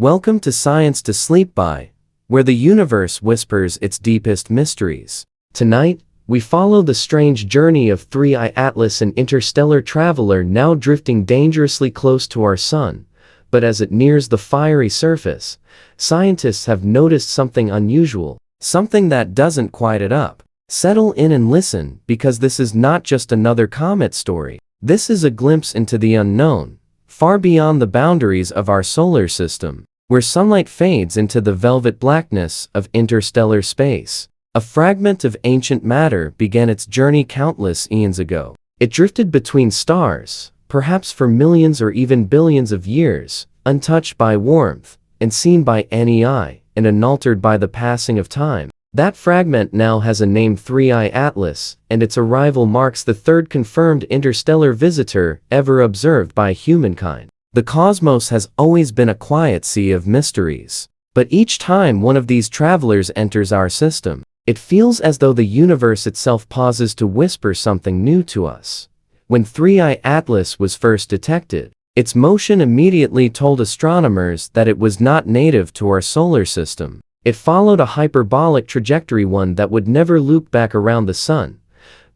Welcome to Science to Sleep By, where the universe whispers its deepest mysteries. Tonight, we follow the strange journey of 3I Atlas, an interstellar traveler now drifting dangerously close to our sun. But as it nears the fiery surface, scientists have noticed something unusual, something that doesn't quite add up. Settle in and listen, because this is not just another comet story. This is a glimpse into the unknown, far beyond the boundaries of our solar system, where sunlight fades into the velvet blackness of interstellar space. A fragment of ancient matter began its journey countless eons ago. It drifted between stars, perhaps for millions or even billions of years, untouched by warmth, and seen by any eye, and unaltered by the passing of time. That fragment now has a name, 3I Atlas, and its arrival marks the third confirmed interstellar visitor ever observed by humankind. The cosmos has always been a quiet sea of mysteries. But each time one of these travelers enters our system, it feels as though the universe itself pauses to whisper something new to us. When 3I Atlas was first detected, its motion immediately told astronomers that it was not native to our solar system. It followed a hyperbolic trajectory, one that would never loop back around the sun,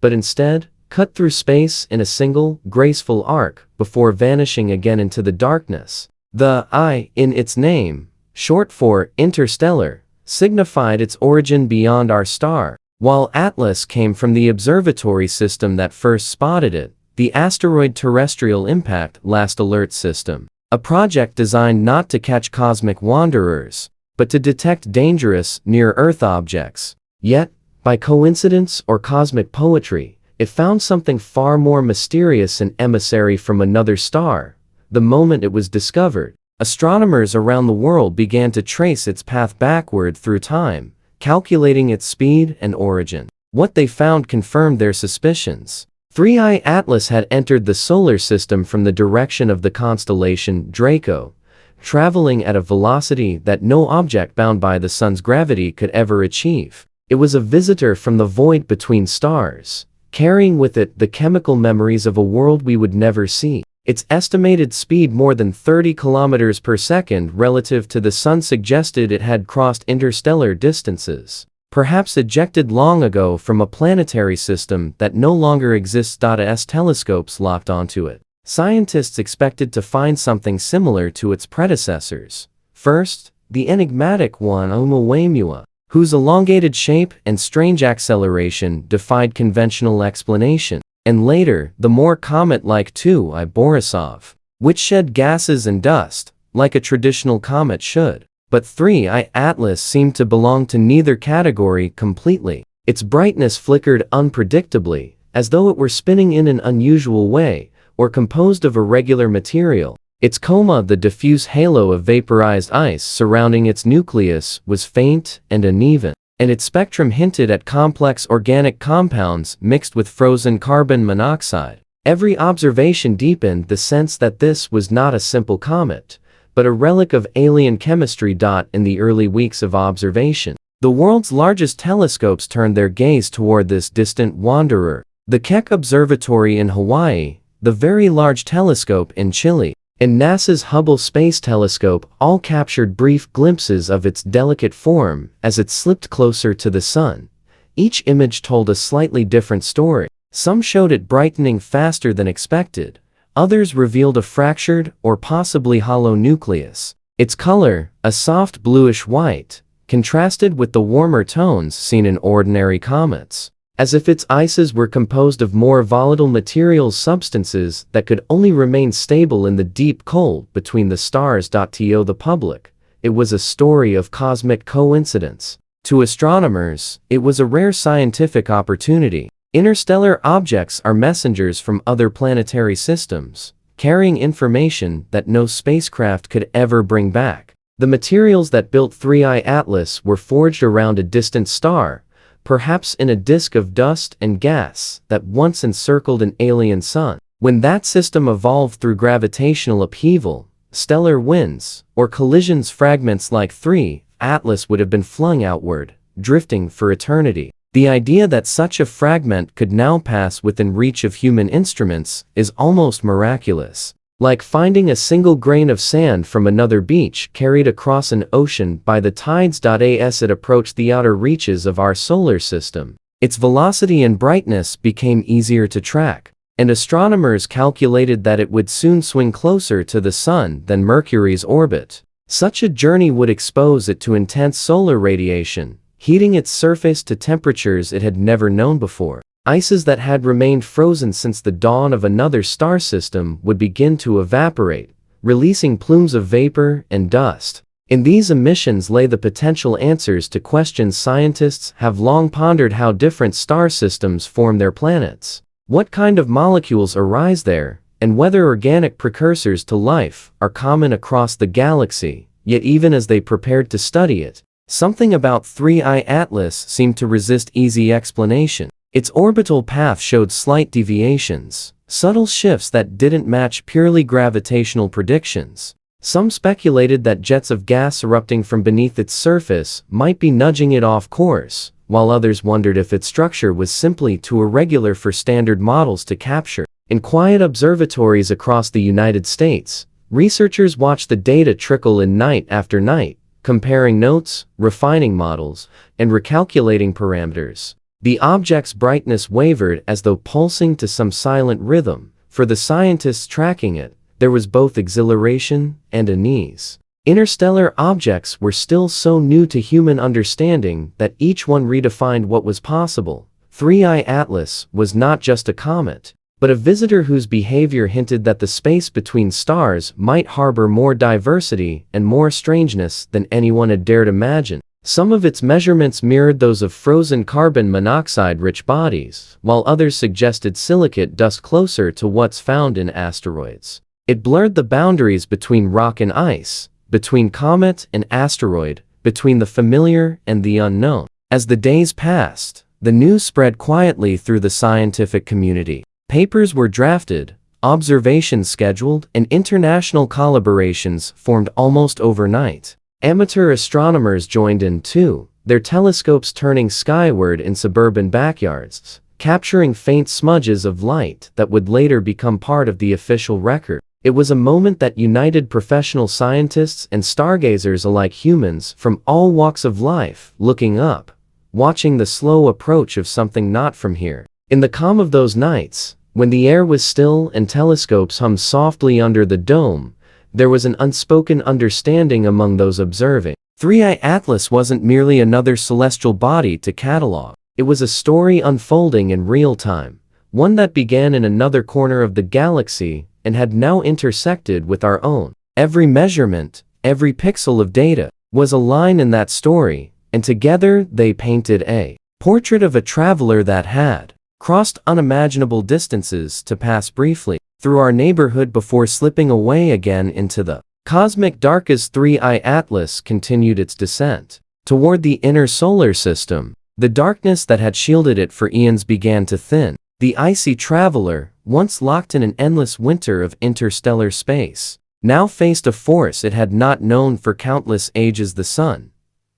but instead cut through space in a single, graceful arc before vanishing again into the darkness. The I in its name, short for interstellar, signified its origin beyond our star. While Atlas came from the observatory system that first spotted it, the Asteroid Terrestrial Impact Last Alert System, a project designed not to catch cosmic wanderers, but to detect dangerous, near-Earth objects. Yet, by coincidence or cosmic poetry, it found something far more mysterious, an emissary from another star. The moment it was discovered, astronomers around the world began to trace its path backward through time, calculating its speed and origin. What they found confirmed their suspicions. 3I Atlas had entered the solar system from the direction of the constellation Draco, traveling at a velocity that no object bound by the sun's gravity could ever achieve. It was a visitor from the void between stars, carrying with it the chemical memories of a world we would never see. Its estimated speed, more than 30 kilometers per second relative to the sun, suggested it had crossed interstellar distances, perhaps ejected long ago from a planetary system that no longer exists. As telescopes locked onto it, scientists expected to find something similar to its predecessors. First, the enigmatic one, Oumuamua, whose elongated shape and strange acceleration defied conventional explanation. And later, the more comet-like 2I Borisov, which shed gases and dust, like a traditional comet should. But 3I Atlas seemed to belong to neither category completely. Its brightness flickered unpredictably, as though it were spinning in an unusual way, or composed of irregular material. Its coma, the diffuse halo of vaporized ice surrounding its nucleus, was faint and uneven, and its spectrum hinted at complex organic compounds mixed with frozen carbon monoxide. Every observation deepened the sense that this was not a simple comet, but a relic of alien chemistry. In the early weeks of observation, the world's largest telescopes turned their gaze toward this distant wanderer. The Keck Observatory in Hawaii, the Very Large Telescope in Chile, and NASA's Hubble Space Telescope all captured brief glimpses of its delicate form as it slipped closer to the sun. Each image told a slightly different story. Some showed it brightening faster than expected. Others revealed a fractured or possibly hollow nucleus. Its color, a soft bluish white, contrasted with the warmer tones seen in ordinary comets, as if its ices were composed of more volatile materials, substances that could only remain stable in the deep cold between the stars. To the public, it was a story of cosmic coincidence. To astronomers, it was a rare scientific opportunity. Interstellar objects are messengers from other planetary systems, carrying information that no spacecraft could ever bring back. The materials that built 3I Atlas were forged around a distant star, perhaps in a disk of dust and gas that once encircled an alien sun. When that system evolved through gravitational upheaval, stellar winds, or collisions, fragments like 3I Atlas would have been flung outward, drifting for eternity. The idea that such a fragment could now pass within reach of human instruments is almost miraculous. like finding a single grain of sand from another beach carried across an ocean by the tides. As it approached the outer reaches of our solar system, its velocity and brightness became easier to track, and astronomers calculated that it would soon swing closer to the Sun than Mercury's orbit. Such a journey would expose it to intense solar radiation, heating its surface to temperatures it had never known before. Ices that had remained frozen since the dawn of another star system would begin to evaporate, releasing plumes of vapor and dust. In these emissions lay the potential answers to questions scientists have long pondered: how different star systems form their planets, what kind of molecules arise there, and whether organic precursors to life are common across the galaxy. Yet even as they prepared to study it, something about 3I Atlas seemed to resist easy explanation. Its orbital path showed slight deviations, subtle shifts that didn't match purely gravitational predictions. Some speculated that jets of gas erupting from beneath its surface might be nudging it off course, while others wondered if its structure was simply too irregular for standard models to capture. In quiet observatories across the United States, researchers watched the data trickle in night after night, comparing notes, refining models, and recalculating parameters. The object's brightness wavered as though pulsing to some silent rhythm. For the scientists tracking it, there was both exhilaration and unease. Interstellar objects were still so new to human understanding that each one redefined what was possible. 3I Atlas was not just a comet, but a visitor whose behavior hinted that the space between stars might harbor more diversity and more strangeness than anyone had dared imagine. Some of its measurements mirrored those of frozen carbon monoxide-rich bodies, while others suggested silicate dust closer to what's found in asteroids. It blurred the boundaries between rock and ice, between comet and asteroid, between the familiar and the unknown. As the days passed, the news spread quietly through the scientific community. Papers were drafted, observations scheduled, and international collaborations formed almost overnight. Amateur astronomers joined in too, their telescopes turning skyward in suburban backyards, capturing faint smudges of light that would later become part of the official record. It was a moment that united professional scientists and stargazers alike, humans from all walks of life, looking up, watching the slow approach of something not from here. In the calm of those nights, when the air was still and telescopes hummed softly under the dome, there was an unspoken understanding among those observing. 3I Atlas wasn't merely another celestial body to catalog. It was a story unfolding in real time, one that began in another corner of the galaxy and had now intersected with our own. Every measurement, every pixel of data, was a line in that story, and together they painted a portrait of a traveler that had crossed unimaginable distances to pass briefly through our neighborhood before slipping away again into the cosmic dark. As 3I Atlas continued its descent toward the inner solar system, the darkness that had shielded it for eons began to thin. The icy traveler, once locked in an endless winter of interstellar space, now faced a force it had not known for countless ages: the Sun.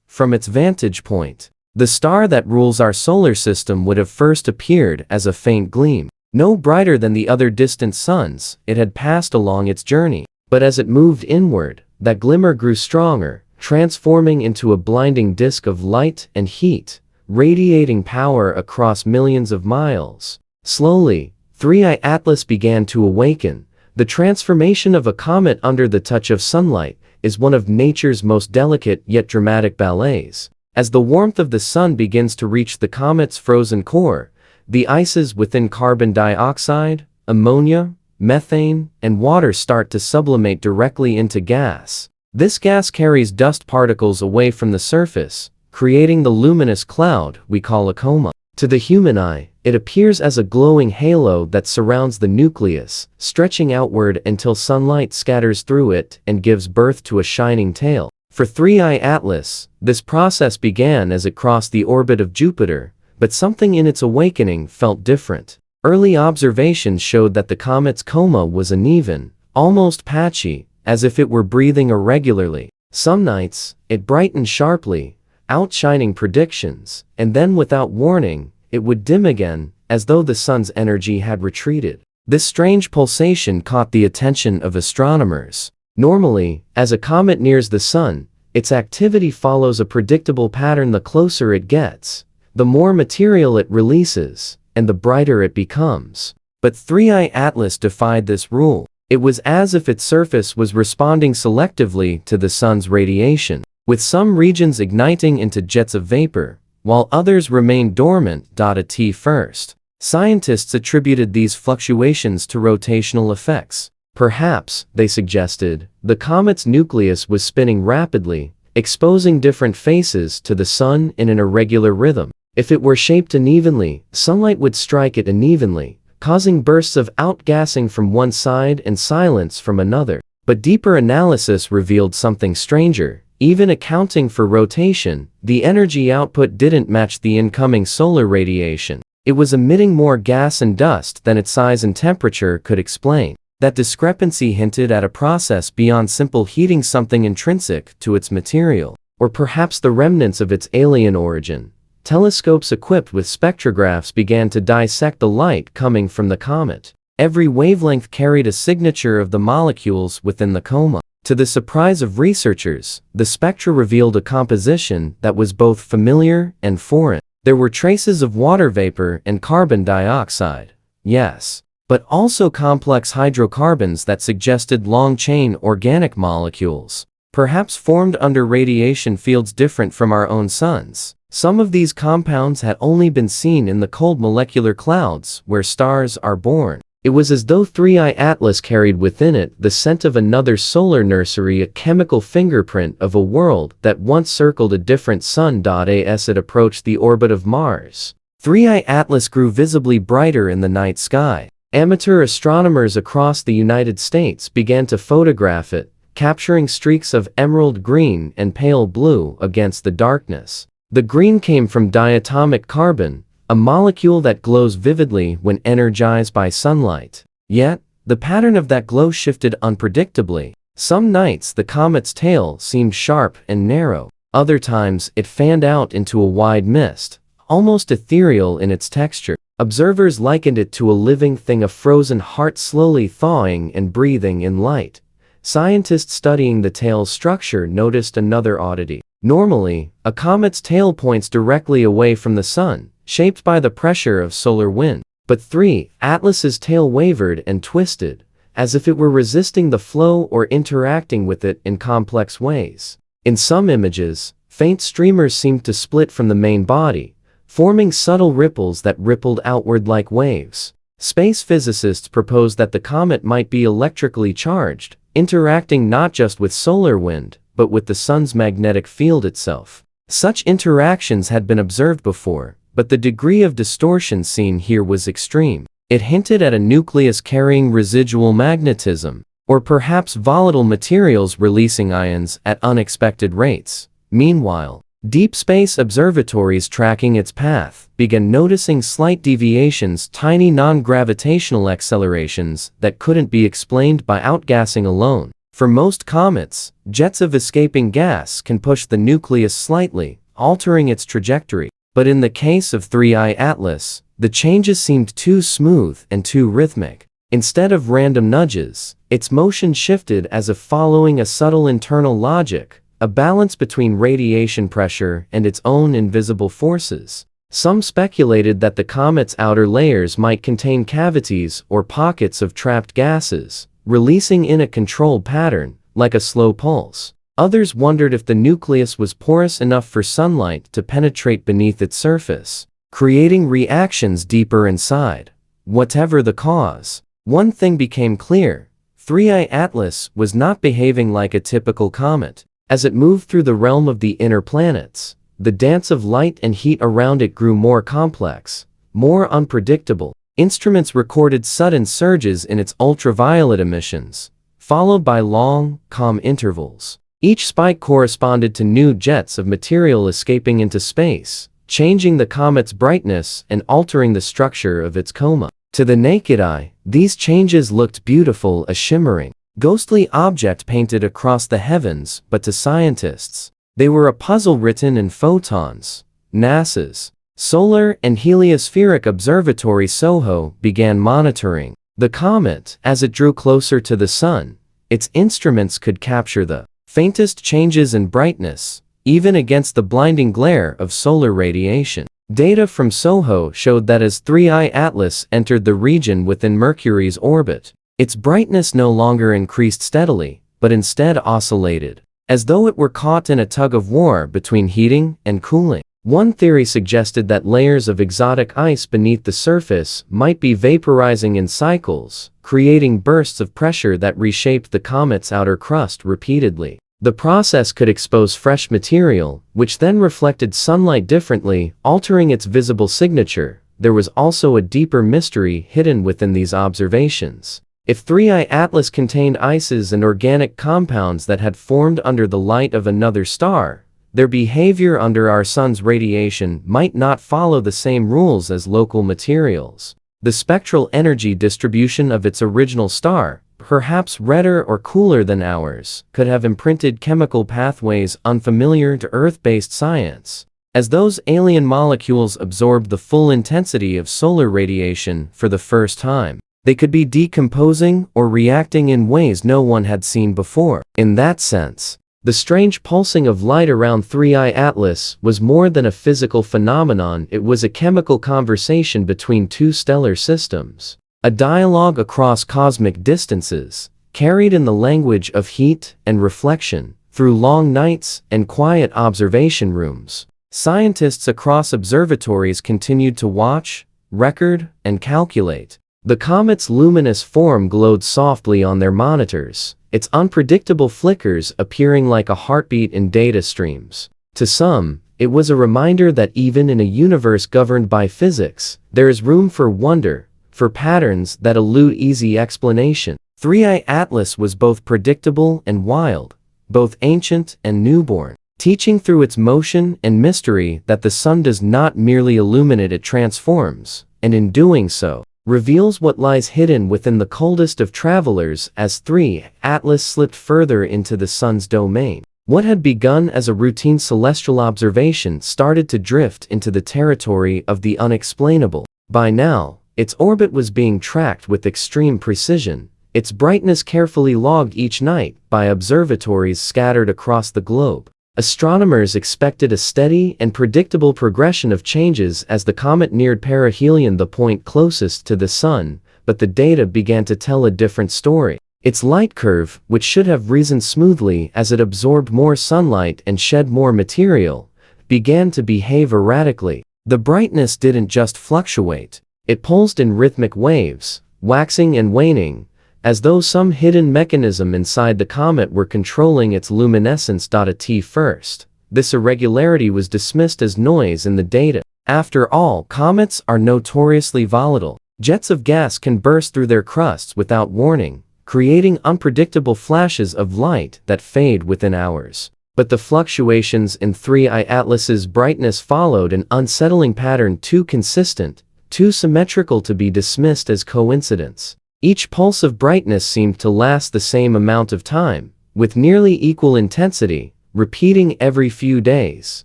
From its vantage point, the star that rules our solar system would have first appeared as a faint gleam, no brighter than the other distant suns it had passed along its journey. But as it moved inward, that glimmer grew stronger, transforming into a blinding disk of light and heat, radiating power across millions of miles. Slowly, 3I Atlas began to awaken. The transformation of a comet under the touch of sunlight is one of nature's most delicate yet dramatic ballets. As the warmth of the sun begins to reach the comet's frozen core, the ices within carbon dioxide, ammonia, methane, and water start to sublimate directly into gas. This gas carries dust particles away from the surface, creating the luminous cloud we call a coma. To the human eye, it appears as a glowing halo that surrounds the nucleus, stretching outward until sunlight scatters through it and gives birth to a shining tail. For 3I Atlas, this process began as it crossed the orbit of Jupiter, but something in its awakening felt different. Early observations showed that the comet's coma was uneven, almost patchy, as if it were breathing irregularly. Some nights, it brightened sharply, outshining predictions, and then without warning, it would dim again, as though the sun's energy had retreated. This strange pulsation caught the attention of astronomers. Normally, as a comet nears the Sun, its activity follows a predictable pattern. The closer it gets, the more material it releases, and the brighter it becomes. But 3I Atlas defied this rule. It was as if its surface was responding selectively to the Sun's radiation, with some regions igniting into jets of vapor, while others remained dormant. At first, scientists attributed these fluctuations to rotational effects. Perhaps, they suggested, the comet's nucleus was spinning rapidly, exposing different faces to the Sun in an irregular rhythm. If it were shaped unevenly, sunlight would strike it unevenly, causing bursts of outgassing from one side and silence from another. But deeper analysis revealed something stranger. Even accounting for rotation, the energy output didn't match the incoming solar radiation. It was emitting more gas and dust than its size and temperature could explain. That discrepancy hinted at a process beyond simple heating, something intrinsic to its material, or perhaps the remnants of its alien origin. Telescopes equipped with spectrographs began to dissect the light coming from the comet. Every wavelength carried a signature of the molecules within the coma. To the surprise of researchers, the spectra revealed a composition that was both familiar and foreign. There were traces of water vapor and carbon dioxide, yes, but also complex hydrocarbons that suggested long-chain organic molecules, perhaps formed under radiation fields different from our own Sun's. Some of these compounds had only been seen in the cold molecular clouds where stars are born. It was as though 3I Atlas carried within it the scent of another solar nursery, a chemical fingerprint of a world that once circled a different sun. As it approached the orbit of Mars, 3I Atlas grew visibly brighter in the night sky. Amateur astronomers across the United States began to photograph it, capturing streaks of emerald green and pale blue against the darkness. The green came from diatomic carbon, a molecule that glows vividly when energized by sunlight. Yet, the pattern of that glow shifted unpredictably. Some nights the comet's tail seemed sharp and narrow. Other times it fanned out into a wide mist, almost ethereal in its texture. Observers likened it to a living thing, a frozen heart slowly thawing and breathing in light. Scientists studying the tail's structure noticed another oddity. Normally, a comet's tail points directly away from the Sun, shaped by the pressure of solar wind. But 3I Atlas's tail wavered and twisted, as if it were resisting the flow or interacting with it in complex ways. In some images, faint streamers seemed to split from the main body, forming subtle ripples that rippled outward like waves. Space physicists proposed that the comet might be electrically charged, interacting not just with solar wind, but with the Sun's magnetic field itself. Such interactions had been observed before, but the degree of distortion seen here was extreme. It hinted at a nucleus carrying residual magnetism, or perhaps volatile materials releasing ions at unexpected rates. Meanwhile, deep space observatories tracking its path began noticing slight deviations, tiny non-gravitational accelerations that couldn't be explained by outgassing alone. For most comets, jets of escaping gas can push the nucleus slightly, altering its trajectory. But in the case of 3I Atlas, the changes seemed too smooth and too rhythmic. Instead of random nudges, its motion shifted as if following a subtle internal logic, a balance between radiation pressure and its own invisible forces. Some speculated that the comet's outer layers might contain cavities or pockets of trapped gases, releasing in a controlled pattern, like a slow pulse. Others wondered if the nucleus was porous enough for sunlight to penetrate beneath its surface, creating reactions deeper inside. Whatever the cause, one thing became clear: 3I Atlas was not behaving like a typical comet. As it moved through the realm of the inner planets, the dance of light and heat around it grew more complex, more unpredictable. Instruments recorded sudden surges in its ultraviolet emissions, followed by long, calm intervals. Each spike corresponded to new jets of material escaping into space, changing the comet's brightness and altering the structure of its coma. To the naked eye, these changes looked beautiful, a shimmering, ghostly object painted across the heavens, but to scientists, they were a puzzle written in photons. NASA's Solar and Heliospheric Observatory SOHO began monitoring The comet, as it drew closer to the sun, its instruments could capture the faintest changes in brightness, even against the blinding glare of solar radiation. Data from SOHO showed that as 3I Atlas entered the region within Mercury's orbit, its brightness no longer increased steadily, but instead oscillated, as though it were caught in a tug-of-war between heating and cooling. One theory suggested that layers of exotic ice beneath the surface might be vaporizing in cycles, creating bursts of pressure that reshaped the comet's outer crust repeatedly. The process could expose fresh material, which then reflected sunlight differently, altering its visible signature. There was also a deeper mystery hidden within these observations. If 3I Atlas contained ices and organic compounds that had formed under the light of another star, their behavior under our sun's radiation might not follow the same rules as local materials. The spectral energy distribution of its original star, perhaps redder or cooler than ours, could have imprinted chemical pathways unfamiliar to Earth-based science. As those alien molecules absorbed the full intensity of solar radiation for the first time, they could be decomposing or reacting in ways no one had seen before. In that sense, the strange pulsing of light around 3I Atlas was more than a physical phenomenon. It was a chemical conversation between two stellar systems, a dialogue across cosmic distances, carried in the language of heat and reflection, through long nights and quiet observation rooms. Scientists across observatories continued to watch, record, and calculate. The comet's luminous form glowed softly on their monitors, its unpredictable flickers appearing like a heartbeat in data streams. To some, it was a reminder that even in a universe governed by physics, there is room for wonder, for patterns that elude easy explanation. 3I Atlas was both predictable and wild, both ancient and newborn, teaching through its motion and mystery that the sun does not merely illuminate, it transforms, and in doing so, reveals what lies hidden within the coldest of travelers. As 3I Atlas slipped further into the sun's domain, what had begun as a routine celestial observation started to drift into the territory of the unexplainable. By now, its orbit was being tracked with extreme precision, its brightness carefully logged each night by observatories scattered across the globe. Astronomers expected a steady and predictable progression of changes as the comet neared perihelion, the point closest to the sun, but the data began to tell a different story. Its light curve, which should have risen smoothly as it absorbed more sunlight and shed more material, began to behave erratically. The brightness didn't just fluctuate, it pulsed in rhythmic waves, waxing and waning, as though some hidden mechanism inside the comet were controlling its luminescence. At first, this irregularity was dismissed as noise in the data. After all, comets are notoriously volatile. Jets of gas can burst through their crusts without warning, creating unpredictable flashes of light that fade within hours. But the fluctuations in 3I Atlas's brightness followed an unsettling pattern, too consistent, too symmetrical to be dismissed as coincidence. Each pulse of brightness seemed to last the same amount of time, with nearly equal intensity, repeating every few days.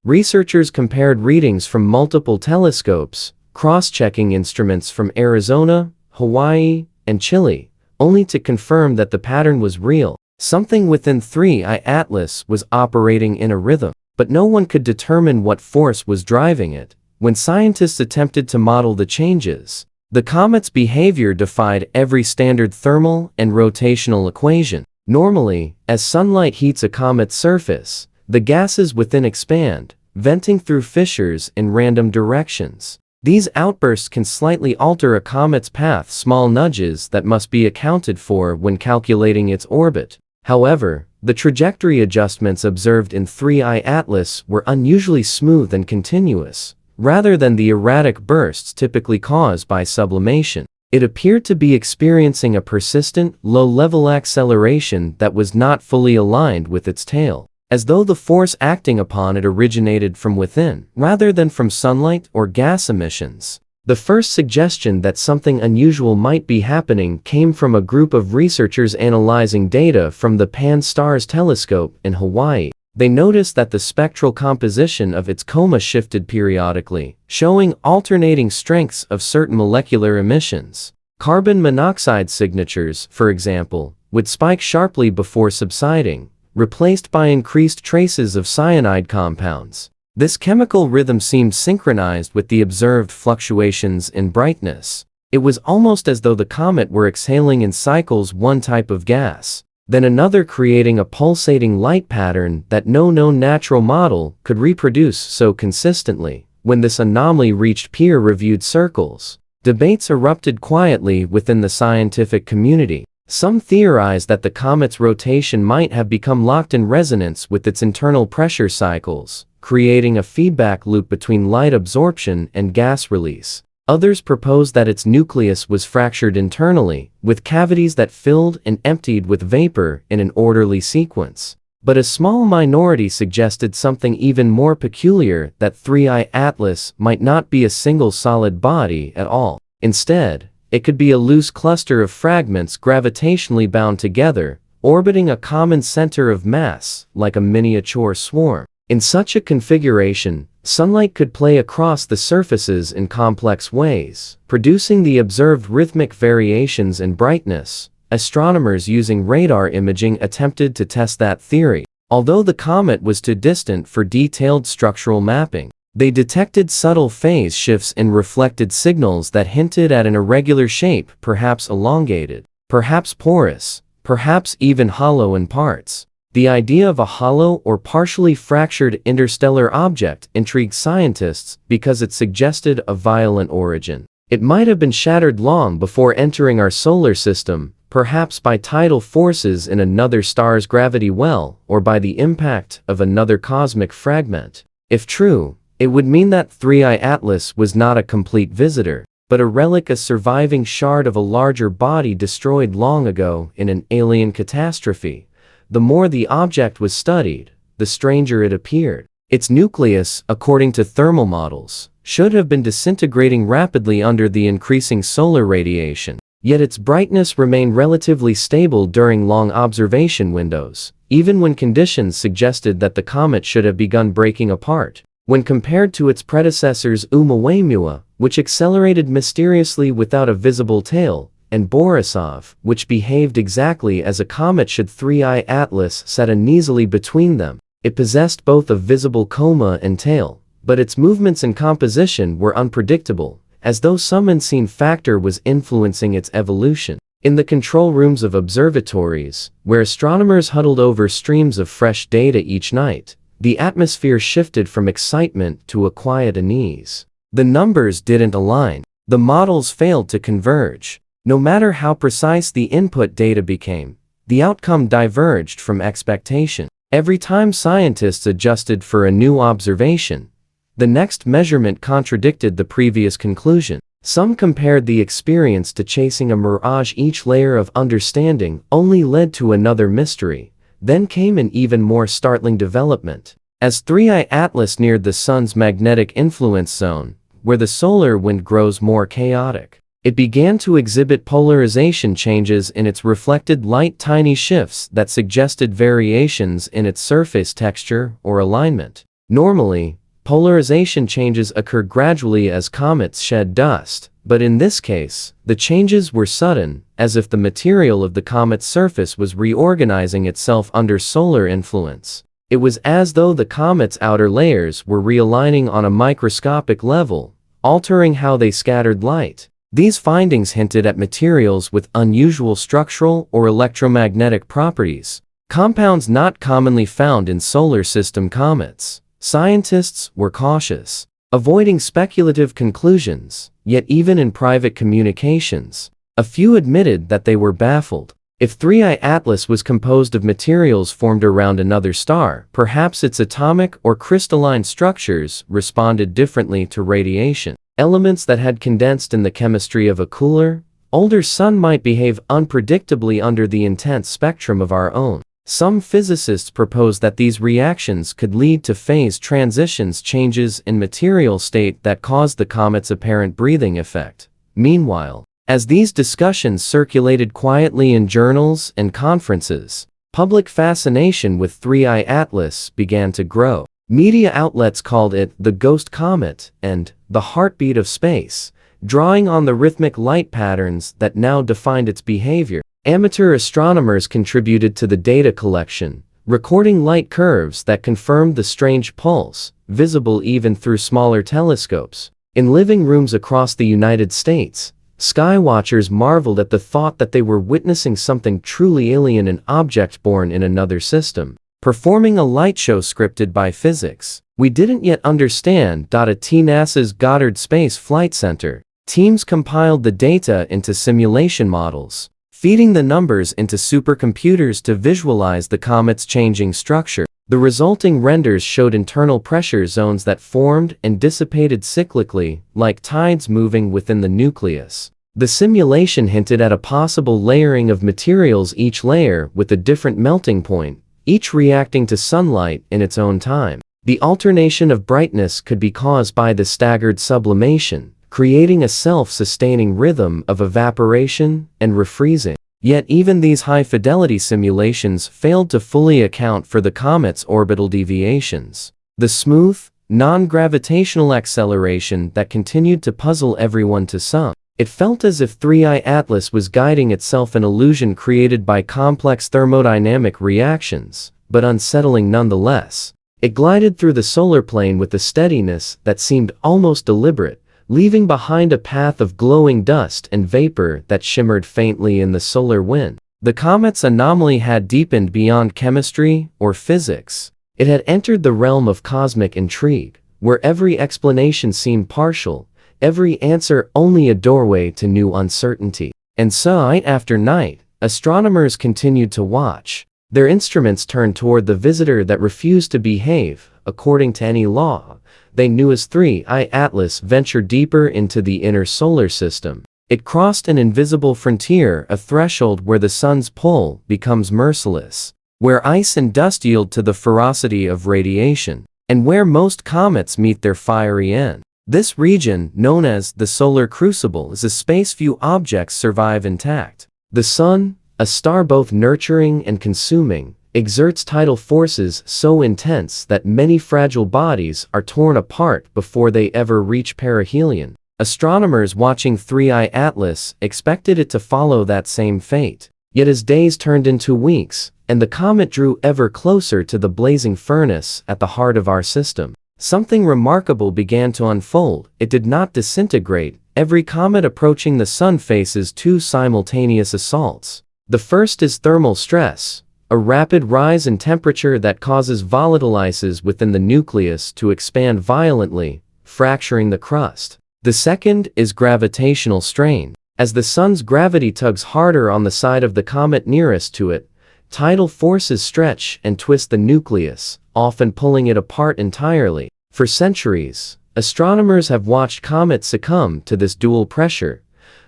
Researchers compared readings from multiple telescopes, cross-checking instruments from Arizona, Hawaii, and Chile, only to confirm that the pattern was real. Something within 3I Atlas was operating in a rhythm, but no one could determine what force was driving it. When scientists attempted to model the changes, the comet's behavior defied every standard thermal and rotational equation. Normally, as sunlight heats a comet's surface, the gases within expand, venting through fissures in random directions. These outbursts can slightly alter a comet's path, small nudges that must be accounted for when calculating its orbit. However, the trajectory adjustments observed in 3I Atlas were unusually smooth and continuous, rather than the erratic bursts typically caused by sublimation. It appeared to be experiencing a persistent, low-level acceleration that was not fully aligned with its tail, as though the force acting upon it originated from within, rather than from sunlight or gas emissions. The first suggestion that something unusual might be happening came from a group of researchers analyzing data from the Pan-STARRS telescope in Hawaii. They noticed that the spectral composition of its coma shifted periodically, showing alternating strengths of certain molecular emissions. Carbon monoxide signatures, for example, would spike sharply before subsiding, replaced by increased traces of cyanide compounds. This chemical rhythm seemed synchronized with the observed fluctuations in brightness. It was almost as though the comet were exhaling in cycles one type of gas, then another, creating a pulsating light pattern that no known natural model could reproduce so consistently. When this anomaly reached peer-reviewed circles, debates erupted quietly within the scientific community. Some theorized that the comet's rotation might have become locked in resonance with its internal pressure cycles, creating a feedback loop between light absorption and gas release. Others proposed that its nucleus was fractured internally, with cavities that filled and emptied with vapor in an orderly sequence. But a small minority suggested something even more peculiar, that 3I Atlas might not be a single solid body at all. Instead, it could be a loose cluster of fragments gravitationally bound together, orbiting a common center of mass, like a miniature swarm. In such a configuration, sunlight could play across the surfaces in complex ways, producing the observed rhythmic variations in brightness. Astronomers using radar imaging attempted to test that theory. Although the comet was too distant for detailed structural mapping, they detected subtle phase shifts in reflected signals that hinted at an irregular shape, perhaps elongated, perhaps porous, perhaps even hollow in parts. The idea of a hollow or partially fractured interstellar object intrigued scientists because it suggested a violent origin. It might have been shattered long before entering our solar system, perhaps by tidal forces in another star's gravity well, or by the impact of another cosmic fragment. If true, it would mean that 3I Atlas was not a complete visitor, but a relic, a surviving shard of a larger body destroyed long ago in an alien catastrophe. The more the object was studied, the stranger it appeared. Its nucleus, according to thermal models, should have been disintegrating rapidly under the increasing solar radiation. Yet its brightness remained relatively stable during long observation windows, even when conditions suggested that the comet should have begun breaking apart. When compared to its predecessors Oumuamua, which accelerated mysteriously without a visible tail, and Borisov, which behaved exactly as a comet should, 3I Atlas sat uneasily between them. It possessed both a visible coma and tail, but its movements and composition were unpredictable, as though some unseen factor was influencing its evolution. In the control rooms of observatories, where astronomers huddled over streams of fresh data each night, the atmosphere shifted from excitement to a quiet unease. The numbers didn't align. The models failed to converge. No matter how precise the input data became, the outcome diverged from expectation. Every time scientists adjusted for a new observation, the next measurement contradicted the previous conclusion. Some compared the experience to chasing a mirage. Each layer of understanding only led to another mystery. Then came an even more startling development. As 3I Atlas neared the sun's magnetic influence zone, where the solar wind grows more chaotic, it began to exhibit polarization changes in its reflected light, tiny shifts that suggested variations in its surface texture or alignment. Normally, polarization changes occur gradually as comets shed dust, but in this case, the changes were sudden, as if the material of the comet's surface was reorganizing itself under solar influence. It was as though the comet's outer layers were realigning on a microscopic level, altering how they scattered light. These findings hinted at materials with unusual structural or electromagnetic properties, compounds not commonly found in solar system comets. Scientists were cautious, avoiding speculative conclusions, yet even in private communications, a few admitted that they were baffled. If 3I Atlas was composed of materials formed around another star, perhaps its atomic or crystalline structures responded differently to radiation. Elements that had condensed in the chemistry of a cooler, older sun might behave unpredictably under the intense spectrum of our own. Some physicists propose that these reactions could lead to phase transitions, changes in material state that caused the comet's apparent breathing effect. Meanwhile, as these discussions circulated quietly in journals and conferences, public fascination with 3I Atlas began to grow. Media outlets called it the ghost comet and the heartbeat of space, drawing on the rhythmic light patterns that now defined its behavior. Amateur astronomers contributed to the data collection, recording light curves that confirmed the strange pulse, visible even through smaller telescopes. In living rooms across the United States, skywatchers marveled at the thought that they were witnessing something truly alien, an object born in another system, performing a light show scripted by physics we didn't yet understand. At NASA's Goddard Space Flight Center, teams compiled the data into simulation models, feeding the numbers into supercomputers to visualize the comet's changing structure. The resulting renders showed internal pressure zones that formed and dissipated cyclically, like tides moving within the nucleus. The simulation hinted at a possible layering of materials, each layer with a different melting point, each reacting to sunlight in its own time. The alternation of brightness could be caused by the staggered sublimation, creating a self-sustaining rhythm of evaporation and refreezing. Yet even these high-fidelity simulations failed to fully account for the comet's orbital deviations. The smooth, non-gravitational acceleration that continued to puzzle everyone to some. It felt as if 3I Atlas was guiding itself, an illusion created by complex thermodynamic reactions, but unsettling nonetheless. It glided through the solar plane with a steadiness that seemed almost deliberate, leaving behind a path of glowing dust and vapor that shimmered faintly in the solar wind. The comet's anomaly had deepened beyond chemistry or physics. It had entered the realm of cosmic intrigue, where every explanation seemed partial, every answer only a doorway to new uncertainty. And so, night after night, astronomers continued to watch, their instruments turned toward the visitor that refused to behave according to any law they knew as 3I Atlas ventured deeper into the inner solar system. It crossed an invisible frontier, a threshold where the sun's pull becomes merciless, where ice and dust yield to the ferocity of radiation, and where most comets meet their fiery end. This region, known as the solar crucible, is a space few objects survive intact. The sun, a star both nurturing and consuming, exerts tidal forces so intense that many fragile bodies are torn apart before they ever reach perihelion. Astronomers watching 3I Atlas expected it to follow that same fate. Yet as days turned into weeks, and the comet drew ever closer to the blazing furnace at the heart of our system, something remarkable began to unfold. It did not disintegrate. Every comet approaching the sun faces two simultaneous assaults. The first is thermal stress, a rapid rise in temperature that causes volatile ices within the nucleus to expand violently, fracturing the crust. The second is gravitational strain. As the sun's gravity tugs harder on the side of the comet nearest to it, tidal forces stretch and twist the nucleus, often pulling it apart entirely. For centuries, astronomers have watched comets succumb to this dual pressure,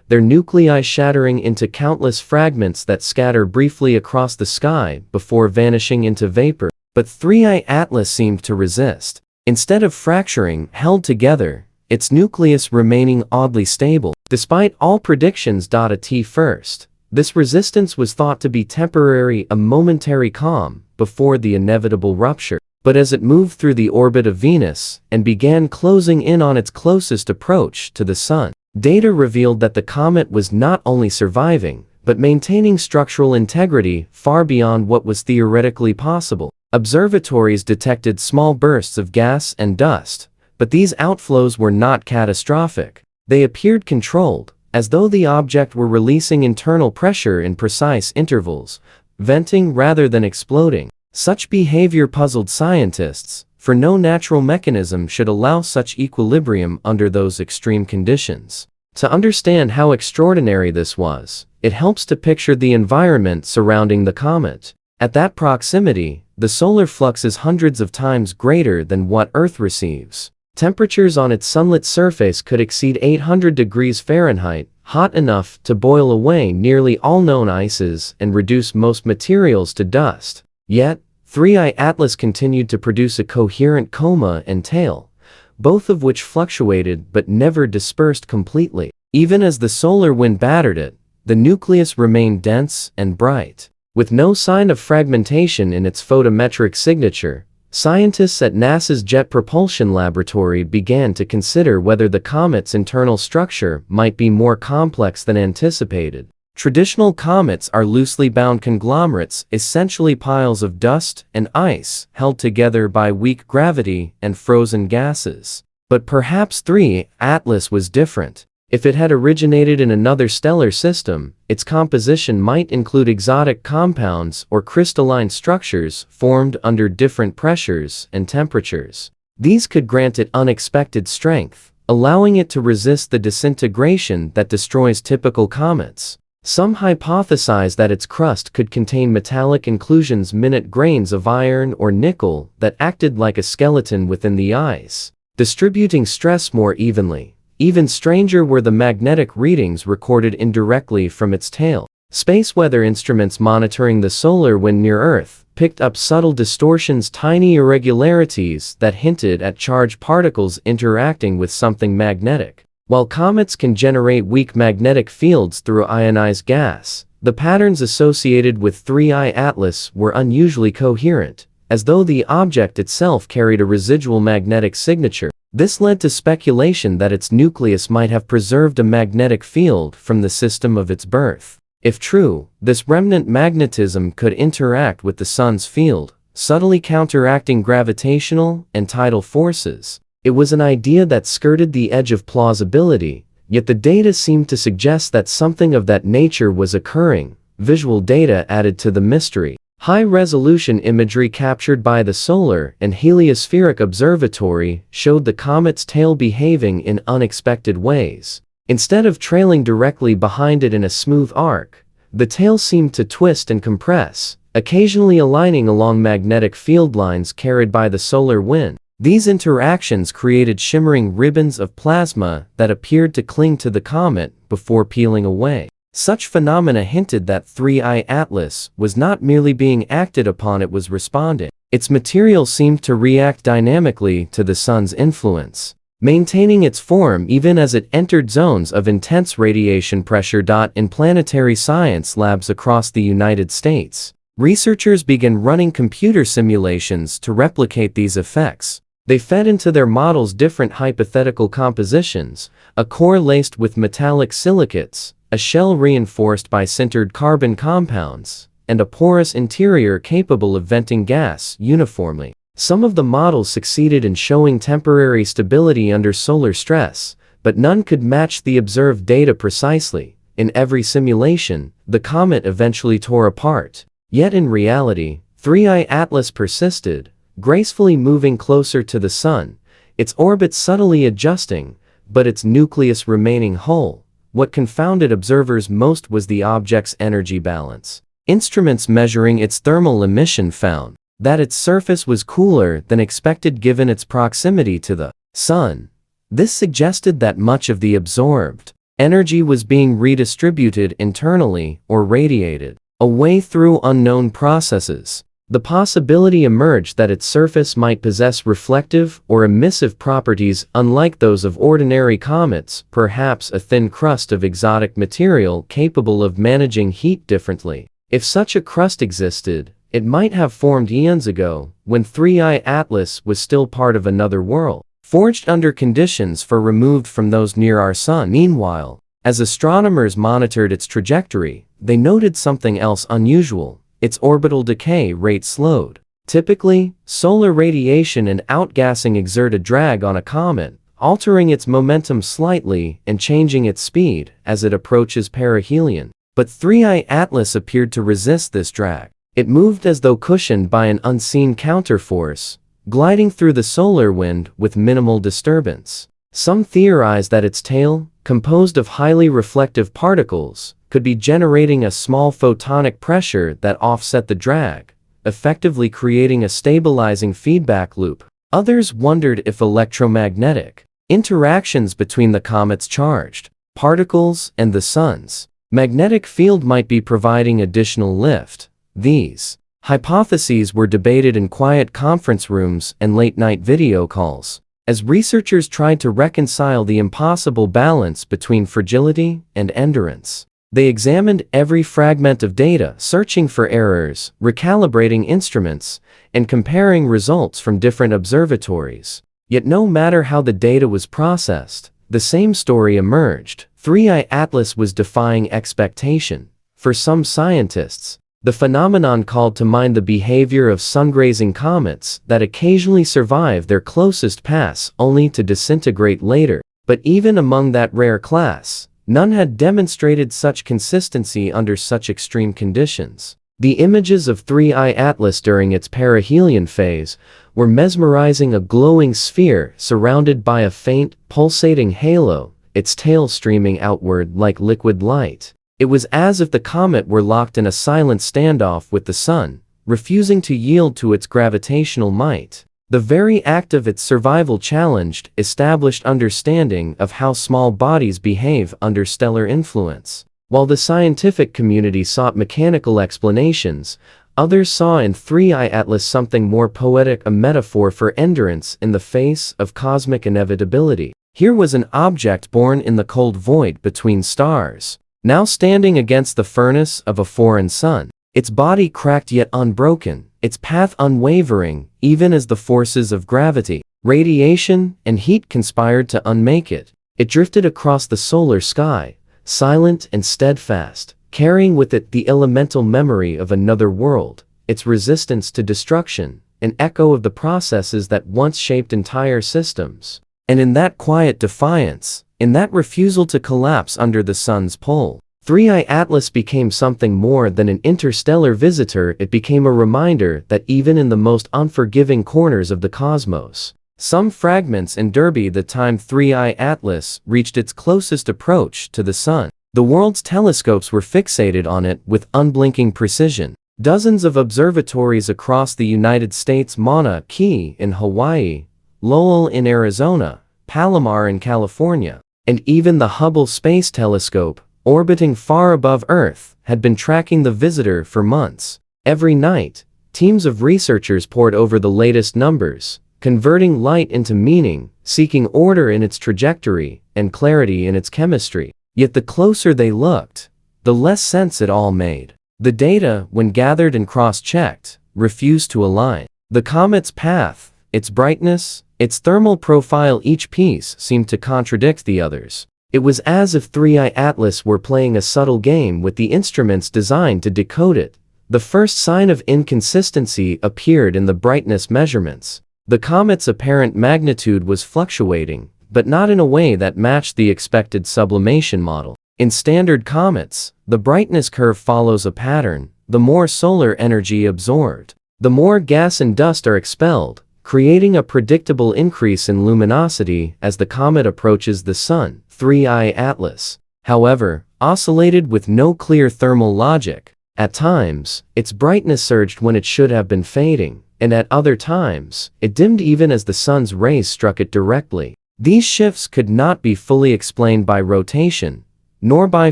their nuclei shattering into countless fragments that scatter briefly across the sky before vanishing into vapor. But 3I Atlas seemed to resist. Instead of fracturing, held together, its nucleus remaining oddly stable. Despite all predictions. At first, this resistance was thought to be temporary, a momentary calm before the inevitable rupture. But as it moved through the orbit of Venus and began closing in on its closest approach to the sun, data revealed that the comet was not only surviving, but maintaining structural integrity far beyond what was theoretically possible. Observatories detected small bursts of gas and dust, but these outflows were not catastrophic. They appeared controlled, as though the object were releasing internal pressure in precise intervals, venting rather than exploding. Such behavior puzzled scientists, for no natural mechanism should allow such equilibrium under those extreme conditions. To understand how extraordinary this was, it helps to picture the environment surrounding the comet. At that proximity, the solar flux is hundreds of times greater than what Earth receives. Temperatures on its sunlit surface could exceed 800 degrees Fahrenheit, hot enough to boil away nearly all known ices and reduce most materials to dust. Yet, 3I Atlas continued to produce a coherent coma and tail, both of which fluctuated but never dispersed completely. Even as the solar wind battered it, the nucleus remained dense and bright. With no sign of fragmentation in its photometric signature, scientists at NASA's Jet Propulsion Laboratory began to consider whether the comet's internal structure might be more complex than anticipated. Traditional comets are loosely bound conglomerates, essentially piles of dust and ice held together by weak gravity and frozen gases. But perhaps 3 Atlas was different. If it had originated in another stellar system, its composition might include exotic compounds or crystalline structures formed under different pressures and temperatures. These could grant it unexpected strength, allowing it to resist the disintegration that destroys typical comets. Some hypothesize that its crust could contain metallic inclusions, minute grains of iron or nickel that acted like a skeleton within the ice, distributing stress more evenly. Even stranger were the magnetic readings recorded indirectly from its tail. Space weather instruments monitoring the solar wind near Earth picked up subtle distortions, tiny irregularities that hinted at charged particles interacting with something magnetic. While comets can generate weak magnetic fields through ionized gas, the patterns associated with 3I Atlas were unusually coherent, as though the object itself carried a residual magnetic signature. This led to speculation that its nucleus might have preserved a magnetic field from the system of its birth. If true, this remnant magnetism could interact with the Sun's field, subtly counteracting gravitational and tidal forces. It was an idea that skirted the edge of plausibility, yet the data seemed to suggest that something of that nature was occurring. Visual data added to the mystery. High-resolution imagery captured by the Solar and Heliospheric Observatory showed the comet's tail behaving in unexpected ways. Instead of trailing directly behind it in a smooth arc, the tail seemed to twist and compress, occasionally aligning along magnetic field lines carried by the solar wind. These interactions created shimmering ribbons of plasma that appeared to cling to the comet before peeling away. Such phenomena hinted that 3I Atlas was not merely being acted upon, it was responding. Its material seemed to react dynamically to the Sun's influence, maintaining its form even as it entered zones of intense radiation pressure. In planetary science labs across the United States, researchers began running computer simulations to replicate these effects. They fed into their models different hypothetical compositions: a core laced with metallic silicates, a shell reinforced by sintered carbon compounds, and a porous interior capable of venting gas uniformly. Some of the models succeeded in showing temporary stability under solar stress, but none could match the observed data precisely. In every simulation, the comet eventually tore apart. Yet in reality, 3I Atlas persisted, gracefully moving closer to the Sun, its orbit subtly adjusting, but its nucleus remaining whole. What confounded observers most was the object's energy balance. Instruments measuring its thermal emission found that its surface was cooler than expected given its proximity to the Sun. This suggested that much of the absorbed energy was being redistributed internally or radiated away through unknown processes. The possibility emerged that its surface might possess reflective or emissive properties unlike those of ordinary comets, perhaps a thin crust of exotic material capable of managing heat differently. If such a crust existed, it might have formed eons ago, when 3I Atlas was still part of another world, forged under conditions far removed from those near our Sun. Meanwhile, as astronomers monitored its trajectory, they noted something else unusual. Its orbital decay rate slowed. Typically, solar radiation and outgassing exert a drag on a comet, altering its momentum slightly and changing its speed as it approaches perihelion. But 3I Atlas appeared to resist this drag. It moved as though cushioned by an unseen counterforce, gliding through the solar wind with minimal disturbance. Some theorize that its tail, composed of highly reflective particles, could be generating a small photonic pressure that offset the drag, effectively creating a stabilizing feedback loop. Others wondered if electromagnetic interactions between the comet's charged particles and the Sun's magnetic field might be providing additional lift. These hypotheses were debated in quiet conference rooms and late-night video calls, as researchers tried to reconcile the impossible balance between fragility and endurance. They examined every fragment of data, searching for errors, recalibrating instruments, and comparing results from different observatories. Yet no matter how the data was processed, the same story emerged. 3I Atlas was defying expectation. For some scientists, the phenomenon called to mind the behavior of sun-grazing comets that occasionally survive their closest pass only to disintegrate later. But even among that rare class, none had demonstrated such consistency under such extreme conditions. The images of 3I Atlas during its perihelion phase were mesmerizing: a glowing sphere surrounded by a faint, pulsating halo, its tail streaming outward like liquid light. It was as if the comet were locked in a silent standoff with the sun, refusing to yield to its gravitational might. The very act of its survival challenged established understanding of how small bodies behave under stellar influence. While the scientific community sought mechanical explanations, others saw in 3I Atlas something more poetic, a metaphor for endurance in the face of cosmic inevitability. Here was an object born in the cold void between stars, now standing against the furnace of a foreign sun, its body cracked yet unbroken, its path unwavering, even as the forces of gravity, radiation, and heat conspired to unmake it. It drifted across the solar sky, silent and steadfast, carrying with it the elemental memory of another world, its resistance to destruction, an echo of the processes that once shaped entire systems. And in that quiet defiance, in that refusal to collapse under the sun's pull, 3I Atlas became something more than an interstellar visitor. It became a reminder that even in the most unforgiving corners of the cosmos, some fragments endured. The time 3I Atlas reached its closest approach to the sun, the world's telescopes were fixated on it with unblinking precision. Dozens of observatories across the United States, Mauna Kea in Hawaii, Lowell in Arizona, Palomar in California, and even the Hubble Space Telescope, orbiting far above Earth, had been tracking the visitor for months. Every night, teams of researchers pored over the latest numbers, converting light into meaning, seeking order in its trajectory, and clarity in its chemistry. Yet the closer they looked, the less sense it all made. The data, when gathered and cross-checked, refused to align. The comet's path, its brightness, its thermal profile, each piece seemed to contradict the others. It was as if 3I Atlas were playing a subtle game with the instruments designed to decode it. The first sign of inconsistency appeared in the brightness measurements. The comet's apparent magnitude was fluctuating, but not in a way that matched the expected sublimation model. In standard comets, the brightness curve follows a pattern: the more solar energy absorbed, the more gas and dust are expelled, creating a predictable increase in luminosity as the comet approaches the sun. 3I Atlas, however, oscillated with no clear thermal logic. At times, its brightness surged when it should have been fading, and at other times, it dimmed even as the sun's rays struck it directly. These shifts could not be fully explained by rotation, nor by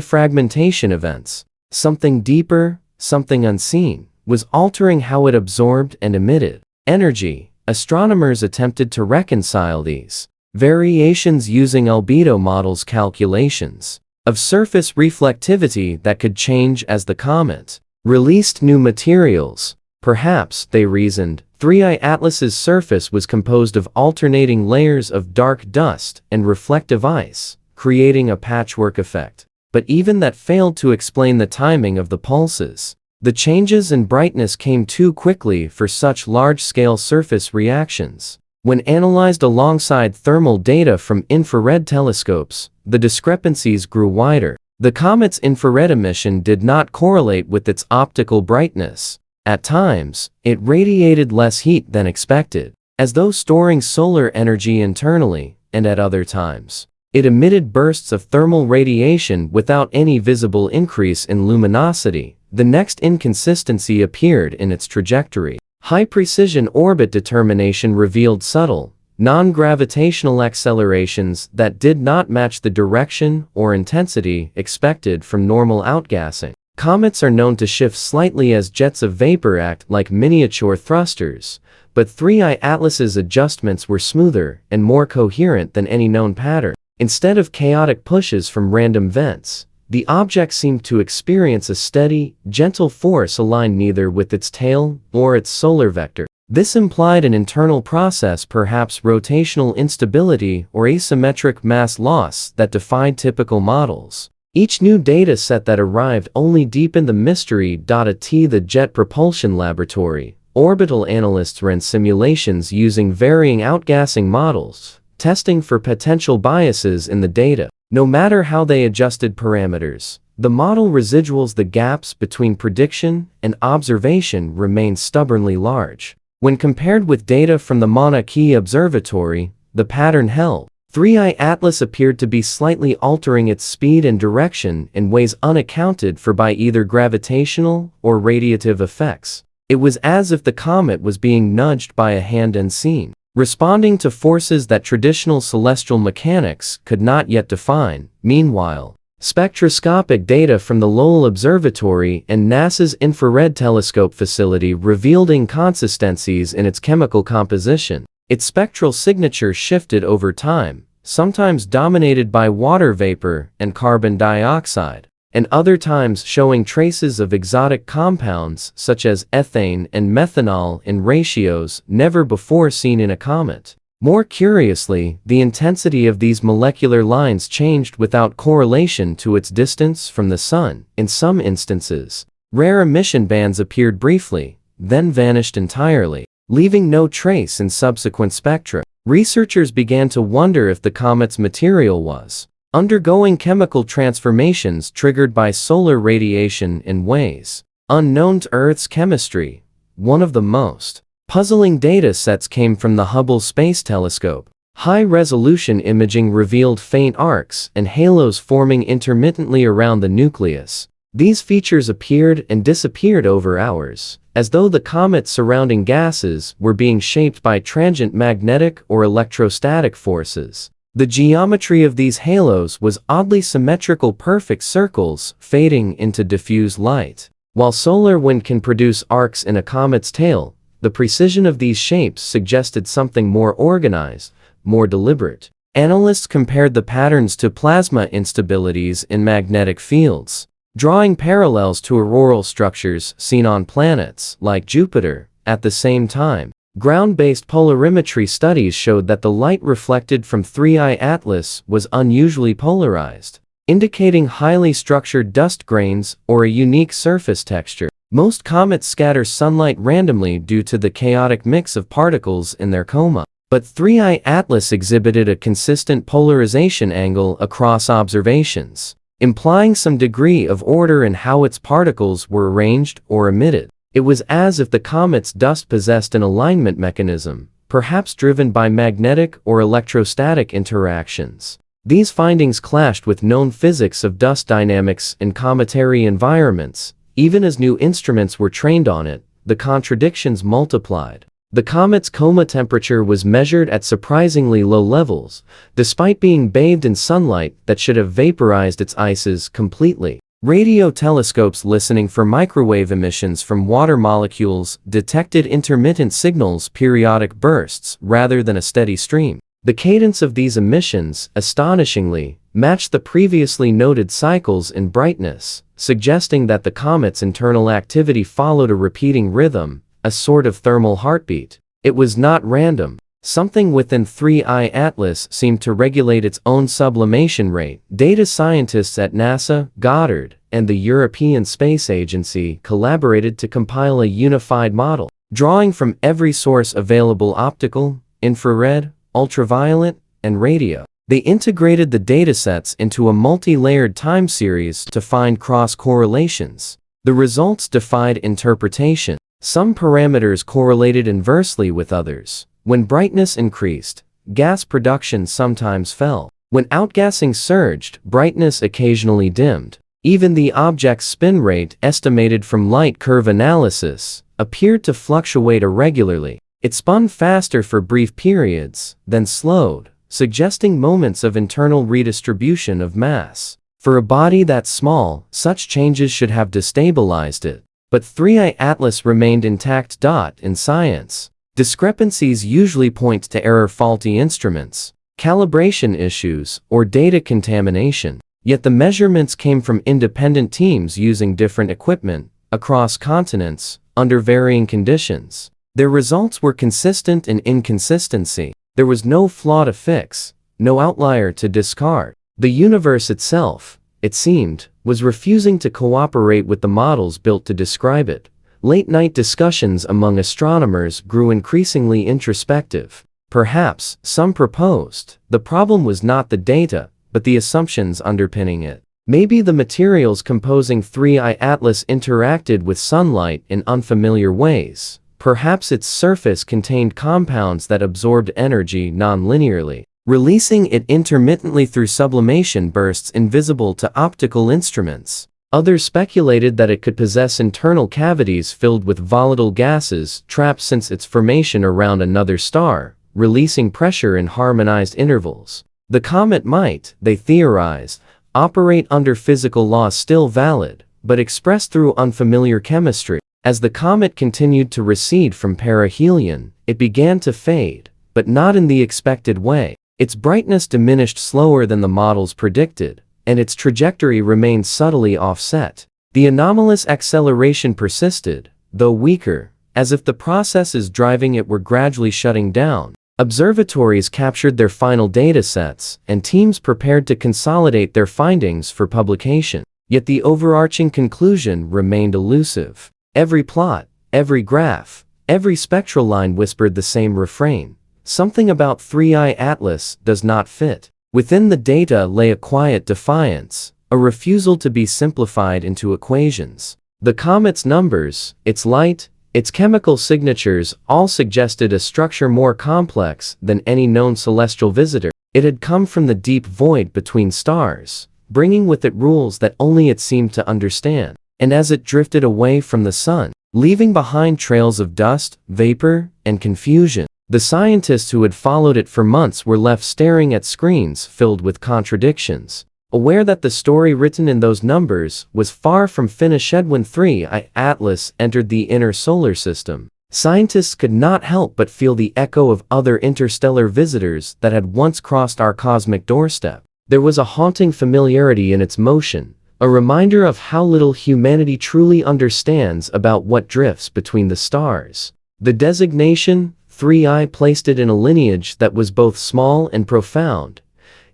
fragmentation events. Something deeper, something unseen, was altering how it absorbed and emitted energy. Astronomers attempted to reconcile these variations using albedo models, calculations of surface reflectivity that could change as the comet released new materials. Perhaps, they reasoned, 3I Atlas's surface was composed of alternating layers of dark dust and reflective ice, creating a patchwork effect. But even that failed to explain the timing of the pulses. The changes in brightness came too quickly for such large-scale surface reactions. When analyzed alongside thermal data from infrared telescopes, the discrepancies grew wider. The comet's infrared emission did not correlate with its optical brightness. At times, it radiated less heat than expected, as though storing solar energy internally, and at other times, it emitted bursts of thermal radiation without any visible increase in luminosity. The next inconsistency appeared in its trajectory. High-precision orbit determination revealed subtle, non-gravitational accelerations that did not match the direction or intensity expected from normal outgassing. Comets are known to shift slightly as jets of vapor act like miniature thrusters, but 3I Atlas's adjustments were smoother and more coherent than any known pattern. Instead of chaotic pushes from random vents, The object seemed to experience a steady, gentle force aligned neither with its tail nor its solar vector. This implied an internal process, perhaps rotational instability or asymmetric mass loss, that defied typical models. Each new data set that arrived only deepened the mystery. At the Jet Propulsion Laboratory, orbital analysts ran simulations using varying outgassing models, testing for potential biases in the data. No matter how they adjusted parameters, the model residuals, the gaps between prediction and observation, remained stubbornly large. When compared with data from the Mauna Kea Observatory, the pattern held. 3I Atlas appeared to be slightly altering its speed and direction in ways unaccounted for by either gravitational or radiative effects. It was as if the comet was being nudged by a hand unseen, responding to forces that traditional celestial mechanics could not yet define. Meanwhile, spectroscopic data from the Lowell Observatory and NASA's Infrared Telescope facility revealed inconsistencies in its chemical composition. Its spectral signature shifted over time, sometimes dominated by water vapor and carbon dioxide, and other times showing traces of exotic compounds such as ethane and methanol in ratios never before seen in a comet. More curiously, the intensity of these molecular lines changed without correlation to its distance from the Sun. In some instances, rare emission bands appeared briefly, then vanished entirely, leaving no trace in subsequent spectra. Researchers began to wonder if the comet's material was undergoing chemical transformations triggered by solar radiation in ways unknown to Earth's chemistry. One of the most puzzling data sets came from the Hubble Space Telescope. High-resolution imaging revealed faint arcs and halos forming intermittently around the nucleus. These features appeared and disappeared over hours, as though the comet's surrounding gases were being shaped by transient magnetic or electrostatic forces. The geometry of these halos was oddly symmetrical, perfect circles fading into diffuse light. While solar wind can produce arcs in a comet's tail, the precision of these shapes suggested something more organized, more deliberate. Analysts compared the patterns to plasma instabilities in magnetic fields, drawing parallels to auroral structures seen on planets like Jupiter. At the same time, ground-based polarimetry studies showed that the light reflected from 3I Atlas was unusually polarized, indicating highly structured dust grains or a unique surface texture. Most comets scatter sunlight randomly due to the chaotic mix of particles in their coma, but 3I Atlas exhibited a consistent polarization angle across observations, implying some degree of order in how its particles were arranged or emitted. It was as if the comet's dust possessed an alignment mechanism, perhaps driven by magnetic or electrostatic interactions. These findings clashed with known physics of dust dynamics in cometary environments. Even as new instruments were trained on it, the contradictions multiplied. The comet's coma temperature was measured at surprisingly low levels, despite being bathed in sunlight that should have vaporized its ices completely. Radio telescopes listening for microwave emissions from water molecules detected intermittent signals, periodic bursts, rather than a steady stream. The cadence of these emissions, astonishingly, matched the previously noted cycles in brightness, suggesting that the comet's internal activity followed a repeating rhythm, a sort of thermal heartbeat. It was not random. Something within 3I Atlas seemed to regulate its own sublimation rate. Data scientists at NASA, Goddard, and the European Space Agency collaborated to compile a unified model, drawing from every source available: optical, infrared, ultraviolet, and radio. They integrated the datasets into a multi-layered time series to find cross-correlations. The results defied interpretation. Some parameters correlated inversely with others. When brightness increased, gas production sometimes fell. When outgassing surged, brightness occasionally dimmed. Even the object's spin rate, estimated from light curve analysis, appeared to fluctuate irregularly. It spun faster for brief periods, then slowed, suggesting moments of internal redistribution of mass. For a body that small, such changes should have destabilized it. But 3I Atlas remained intact. In science, discrepancies usually point to error, faulty instruments, calibration issues, or data contamination. Yet the measurements came from independent teams using different equipment, across continents, under varying conditions. Their results were consistent in inconsistency. There was no flaw to fix, no outlier to discard. The universe itself, it seemed, was refusing to cooperate with the models built to describe it. Late-night discussions among astronomers grew increasingly introspective. Perhaps, some proposed, the problem was not the data, but the assumptions underpinning it. Maybe the materials composing 3I Atlas interacted with sunlight in unfamiliar ways. Perhaps its surface contained compounds that absorbed energy non-linearly, releasing it intermittently through sublimation bursts invisible to optical instruments. Others speculated that it could possess internal cavities filled with volatile gases trapped since its formation around another star, releasing pressure in harmonized intervals. The comet might, they theorized, operate under physical laws still valid, but expressed through unfamiliar chemistry. As the comet continued to recede from perihelion, it began to fade, but not in the expected way. Its brightness diminished slower than the models predicted, and its trajectory remained subtly offset. The anomalous acceleration persisted, though weaker, as if the processes driving it were gradually shutting down. Observatories captured their final datasets, and teams prepared to consolidate their findings for publication. Yet the overarching conclusion remained elusive. Every plot, every graph, every spectral line whispered the same refrain. Something about 3I Atlas does not fit. Within the data lay a quiet defiance, a refusal to be simplified into equations. The comet's numbers, its light, its chemical signatures all suggested a structure more complex than any known celestial visitor. It had come from the deep void between stars, bringing with it rules that only it seemed to understand. And as it drifted away from the sun, leaving behind trails of dust, vapor, and confusion, the scientists who had followed it for months were left staring at screens filled with contradictions, aware that the story written in those numbers was far from finished. When 3I Atlas entered the inner solar system, scientists could not help but feel the echo of other interstellar visitors that had once crossed our cosmic doorstep. There was a haunting familiarity in its motion, a reminder of how little humanity truly understands about what drifts between the stars. The designation, 3I, placed it in a lineage that was both small and profound.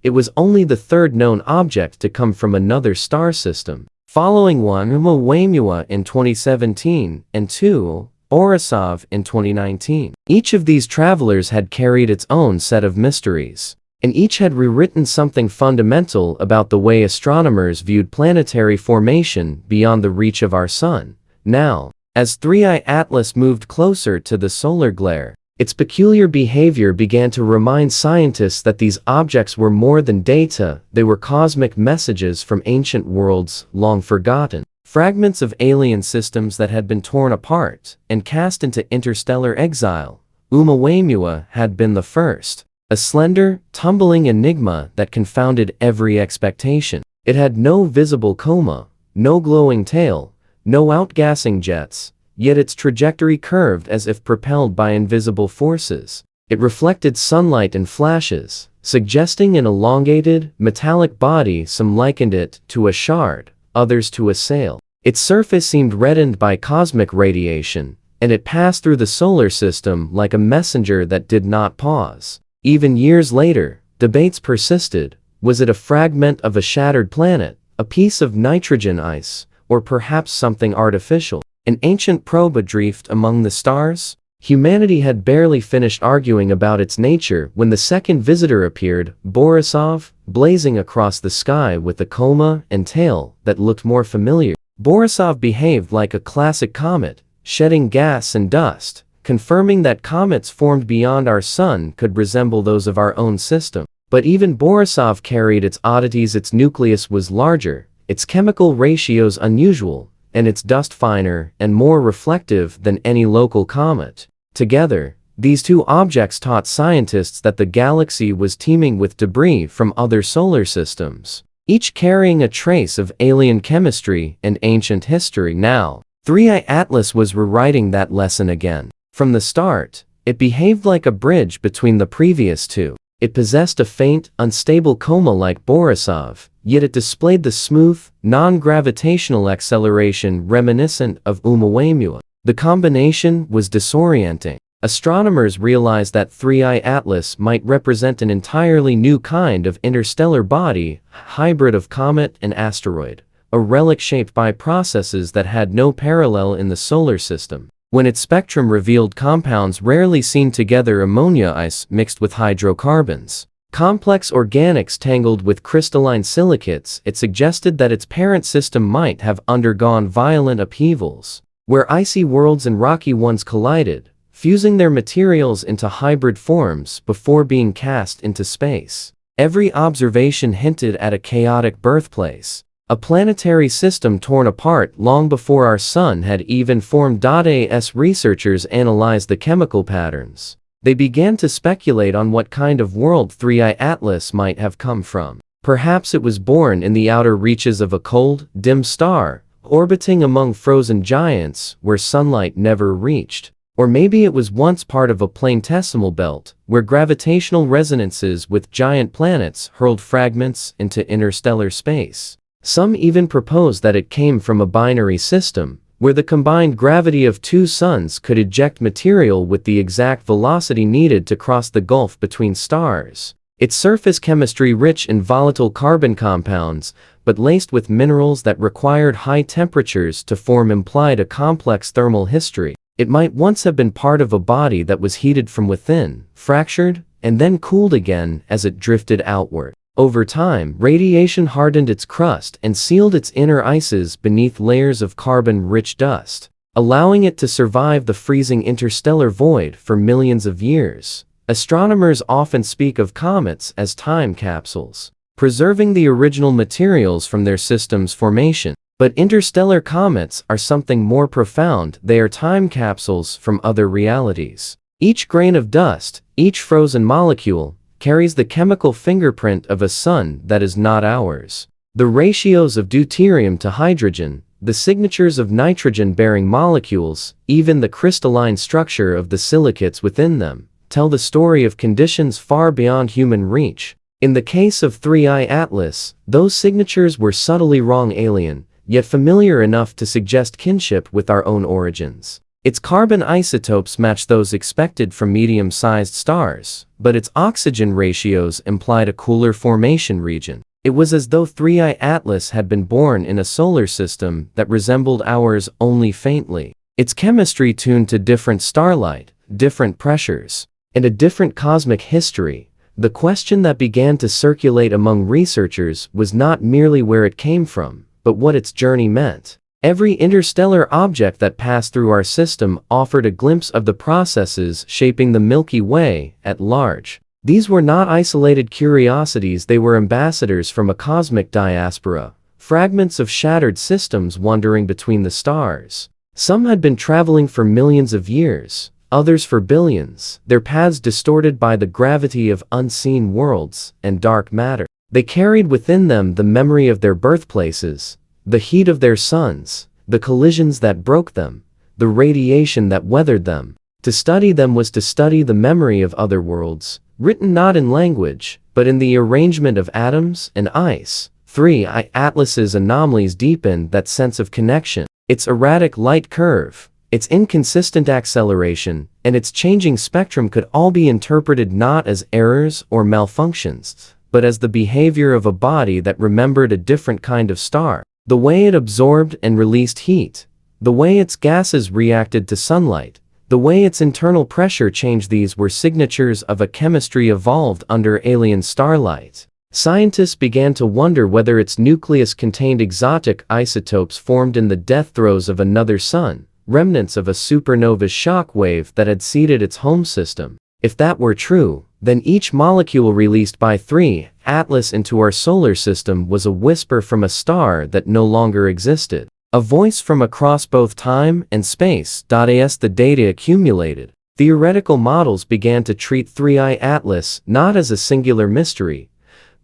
It was only the third known object to come from another star system, following one Oumuamua in 2017 and two Borisov in 2019. Each of these travelers had carried its own set of mysteries, and each had rewritten something fundamental about the way astronomers viewed planetary formation beyond the reach of our sun. Now, as 3I Atlas moved closer to the solar glare, its peculiar behavior began to remind scientists that these objects were more than data. They were cosmic messages from ancient worlds long forgotten, fragments of alien systems that had been torn apart and cast into interstellar exile. Oumuamua had been the first, a slender, tumbling enigma that confounded every expectation. It had no visible coma, no glowing tail, no outgassing jets, yet its trajectory curved as if propelled by invisible forces. It reflected sunlight in flashes, suggesting an elongated, metallic body. Some likened it to a shard, others to a sail. Its surface seemed reddened by cosmic radiation, and it passed through the solar system like a messenger that did not pause. Even years later, debates persisted. Was it a fragment of a shattered planet, a piece of nitrogen ice, or perhaps something artificial? An ancient probe adrift among the stars? Humanity had barely finished arguing about its nature when the second visitor appeared, Borisov, blazing across the sky with a coma and tail that looked more familiar. Borisov behaved like a classic comet, shedding gas and dust, confirming that comets formed beyond our sun could resemble those of our own system. But even Borisov carried its oddities. Its nucleus was larger, its chemical ratios unusual, and its dust finer and more reflective than any local comet. Together, these two objects taught scientists that the galaxy was teeming with debris from other solar systems, each carrying a trace of alien chemistry and ancient history. Now, 3I Atlas was rewriting that lesson again. From the start, it behaved like a bridge between the previous two. It possessed a faint, unstable coma like Borisov, yet it displayed the smooth, non-gravitational acceleration reminiscent of Oumuamua. The combination was disorienting. Astronomers realized that 3I Atlas might represent an entirely new kind of interstellar body, hybrid of comet and asteroid, a relic shaped by processes that had no parallel in the solar system. When its spectrum revealed compounds rarely seen together, ammonia ice mixed with hydrocarbons, complex organics tangled with crystalline silicates, it suggested that its parent system might have undergone violent upheavals, where icy worlds and rocky ones collided, fusing their materials into hybrid forms before being cast into space. Every observation hinted at a chaotic birthplace, a planetary system torn apart long before our sun had even formed. As researchers analyzed the chemical patterns, they began to speculate on what kind of world 3I Atlas might have come from. Perhaps it was born in the outer reaches of a cold, dim star, orbiting among frozen giants where sunlight never reached. Or maybe it was once part of a planetesimal belt, where gravitational resonances with giant planets hurled fragments into interstellar space. Some even proposed that it came from a binary system, where the combined gravity of two suns could eject material with the exact velocity needed to cross the gulf between stars. Its surface chemistry rich in volatile carbon compounds, but laced with minerals that required high temperatures to form, implied a complex thermal history. It might once have been part of a body that was heated from within, fractured, and then cooled again as it drifted outward. Over time, radiation hardened its crust and sealed its inner ices beneath layers of carbon-rich dust, allowing it to survive the freezing interstellar void for millions of years. Astronomers often speak of comets as time capsules, preserving the original materials from their system's formation. But interstellar comets are something more profound. They are time capsules from other realities. Each grain of dust, each frozen molecule, carries the chemical fingerprint of a sun that is not ours. The ratios of deuterium to hydrogen, the signatures of nitrogen-bearing molecules, even the crystalline structure of the silicates within them, tell the story of conditions far beyond human reach. In the case of 3I Atlas, those signatures were subtly wrong, alien, yet familiar enough to suggest kinship with our own origins. Its carbon isotopes match those expected from medium-sized stars, but its oxygen ratios implied a cooler formation region. It was as though 3I Atlas had been born in a solar system that resembled ours only faintly. Its chemistry tuned to different starlight, different pressures, and a different cosmic history. The question that began to circulate among researchers was not merely where it came from, but what its journey meant. Every interstellar object that passed through our system offered a glimpse of the processes shaping the Milky Way at large. These were not isolated curiosities, they were ambassadors from a cosmic diaspora, fragments of shattered systems wandering between the stars. Some had been traveling for millions of years, others for billions, their paths distorted by the gravity of unseen worlds and dark matter. They carried within them the memory of their birthplaces, the heat of their suns, the collisions that broke them, the radiation that weathered them. To study them was to study the memory of other worlds, written not in language, but in the arrangement of atoms and ice. 3I Atlas's anomalies deepened that sense of connection. Its erratic light curve, its inconsistent acceleration, and its changing spectrum could all be interpreted not as errors or malfunctions, but as the behavior of a body that remembered a different kind of star. The way it absorbed and released heat, the way its gases reacted to sunlight, the way its internal pressure changed, these were signatures of a chemistry evolved under alien starlight. Scientists began to wonder whether its nucleus contained exotic isotopes formed in the death throes of another sun, remnants of a supernova's shock wave that had seeded its home system. If that were true, then each molecule released by 3I Atlas into our solar system was a whisper from a star that no longer existed. A voice from across both time and space. As the data accumulated, theoretical models began to treat 3I Atlas not as a singular mystery,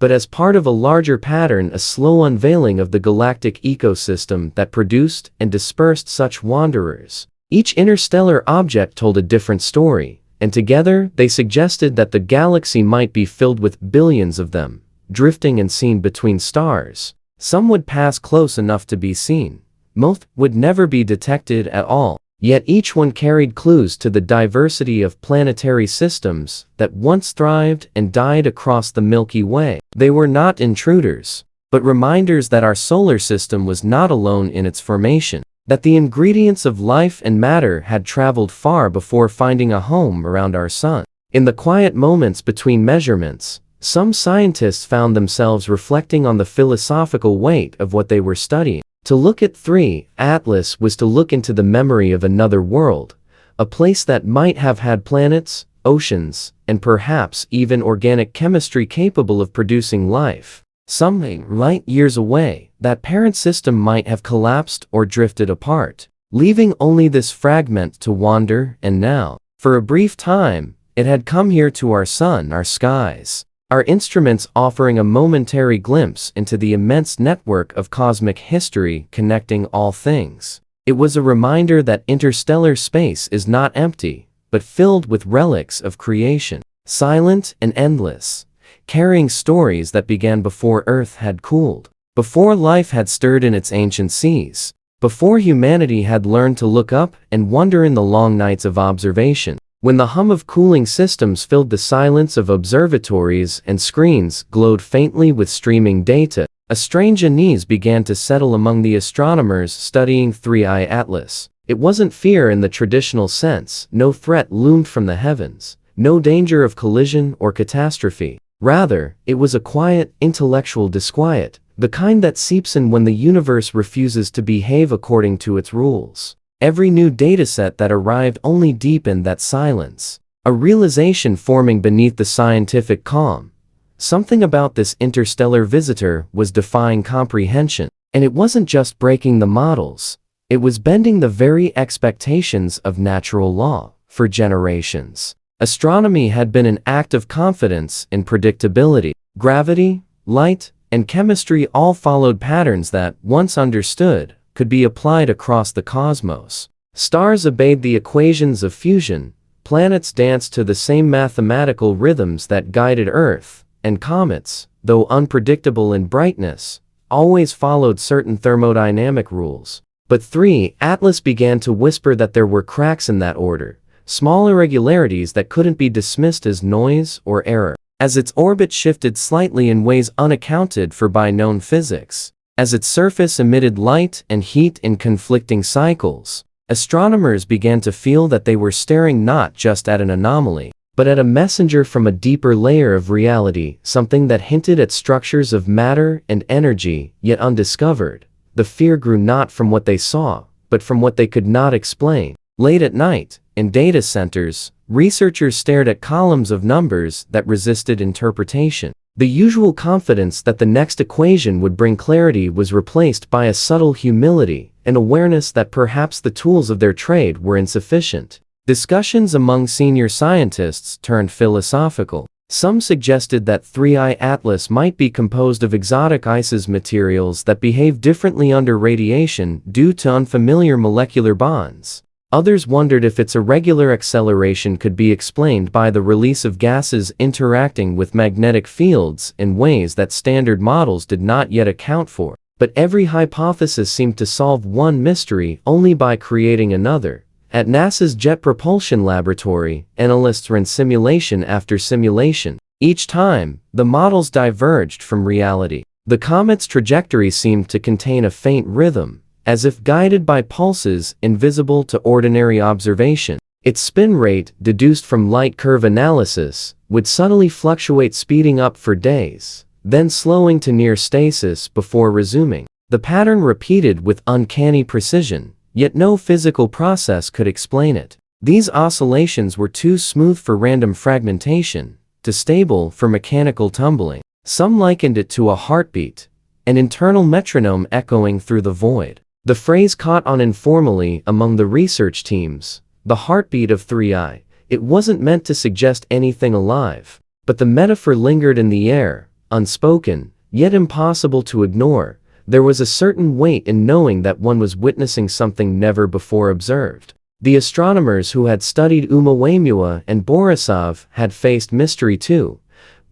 but as part of a larger pattern, a slow unveiling of the galactic ecosystem that produced and dispersed such wanderers. Each interstellar object told a different story, and together they suggested that the galaxy might be filled with billions of them, drifting and seen between stars. Some would pass close enough to be seen. Most would never be detected at all. Yet each one carried clues to the diversity of planetary systems that once thrived and died across the Milky Way. They were not intruders, but reminders that our solar system was not alone in its formation, that the ingredients of life and matter had traveled far before finding a home around our sun. In the quiet moments between measurements, some scientists found themselves reflecting on the philosophical weight of what they were studying. To look at 3 Atlas was to look into the memory of another world, a place that might have had planets, oceans, and perhaps even organic chemistry capable of producing life. Some light years away, that parent system might have collapsed or drifted apart, leaving only this fragment to wander, and now, for a brief time, it had come here to our sun, our skies, our instruments offering a momentary glimpse into the immense network of cosmic history connecting all things. It was a reminder that interstellar space is not empty, but filled with relics of creation, silent and endless, carrying stories that began before Earth had cooled, before life had stirred in its ancient seas, before humanity had learned to look up and wonder in the long nights of observation. When the hum of cooling systems filled the silence of observatories and screens glowed faintly with streaming data, a strange unease began to settle among the astronomers studying 3I Atlas. It wasn't fear in the traditional sense. No threat loomed from the heavens, no danger of collision or catastrophe. Rather, it was a quiet, intellectual disquiet, the kind that seeps in when the universe refuses to behave according to its rules. Every new dataset that arrived only deepened that silence, a realization forming beneath the scientific calm. Something about this interstellar visitor was defying comprehension, and it wasn't just breaking the models, it was bending the very expectations of natural law. For generations, astronomy had been an act of confidence in predictability. Gravity, light, and chemistry all followed patterns that, once understood, could be applied across the cosmos. Stars obeyed the equations of fusion, planets danced to the same mathematical rhythms that guided Earth, and comets, though unpredictable in brightness, always followed certain thermodynamic rules. But 3 Atlas began to whisper that there were cracks in that order, small irregularities that couldn't be dismissed as noise or error. As its orbit shifted slightly in ways unaccounted for by known physics, as its surface emitted light and heat in conflicting cycles, astronomers began to feel that they were staring not just at an anomaly, but at a messenger from a deeper layer of reality, something that hinted at structures of matter and energy, yet undiscovered. The fear grew not from what they saw, but from what they could not explain. Late at night, in data centers, researchers stared at columns of numbers that resisted interpretation. The usual confidence that the next equation would bring clarity was replaced by a subtle humility, an awareness that perhaps the tools of their trade were insufficient. Discussions among senior scientists turned philosophical. Some suggested that 3I Atlas might be composed of exotic ices, materials that behave differently under radiation due to unfamiliar molecular bonds. Others wondered if its irregular acceleration could be explained by the release of gases interacting with magnetic fields in ways that standard models did not yet account for. But every hypothesis seemed to solve one mystery only by creating another. At NASA's Jet Propulsion Laboratory, analysts ran simulation after simulation. Each time, the models diverged from reality. The comet's trajectory seemed to contain a faint rhythm, as if guided by pulses invisible to ordinary observation. Its spin rate, deduced from light curve analysis, would subtly fluctuate, speeding up for days, then slowing to near stasis before resuming. The pattern repeated with uncanny precision, yet no physical process could explain it. These oscillations were too smooth for random fragmentation, too stable for mechanical tumbling. Some likened it to a heartbeat, an internal metronome echoing through the void. The phrase caught on informally among the research teams, the heartbeat of 3I. It wasn't meant to suggest anything alive, but the metaphor lingered in the air, unspoken, yet impossible to ignore. There was a certain weight in knowing that one was witnessing something never before observed. The astronomers who had studied Oumuamua and Borisov had faced mystery too,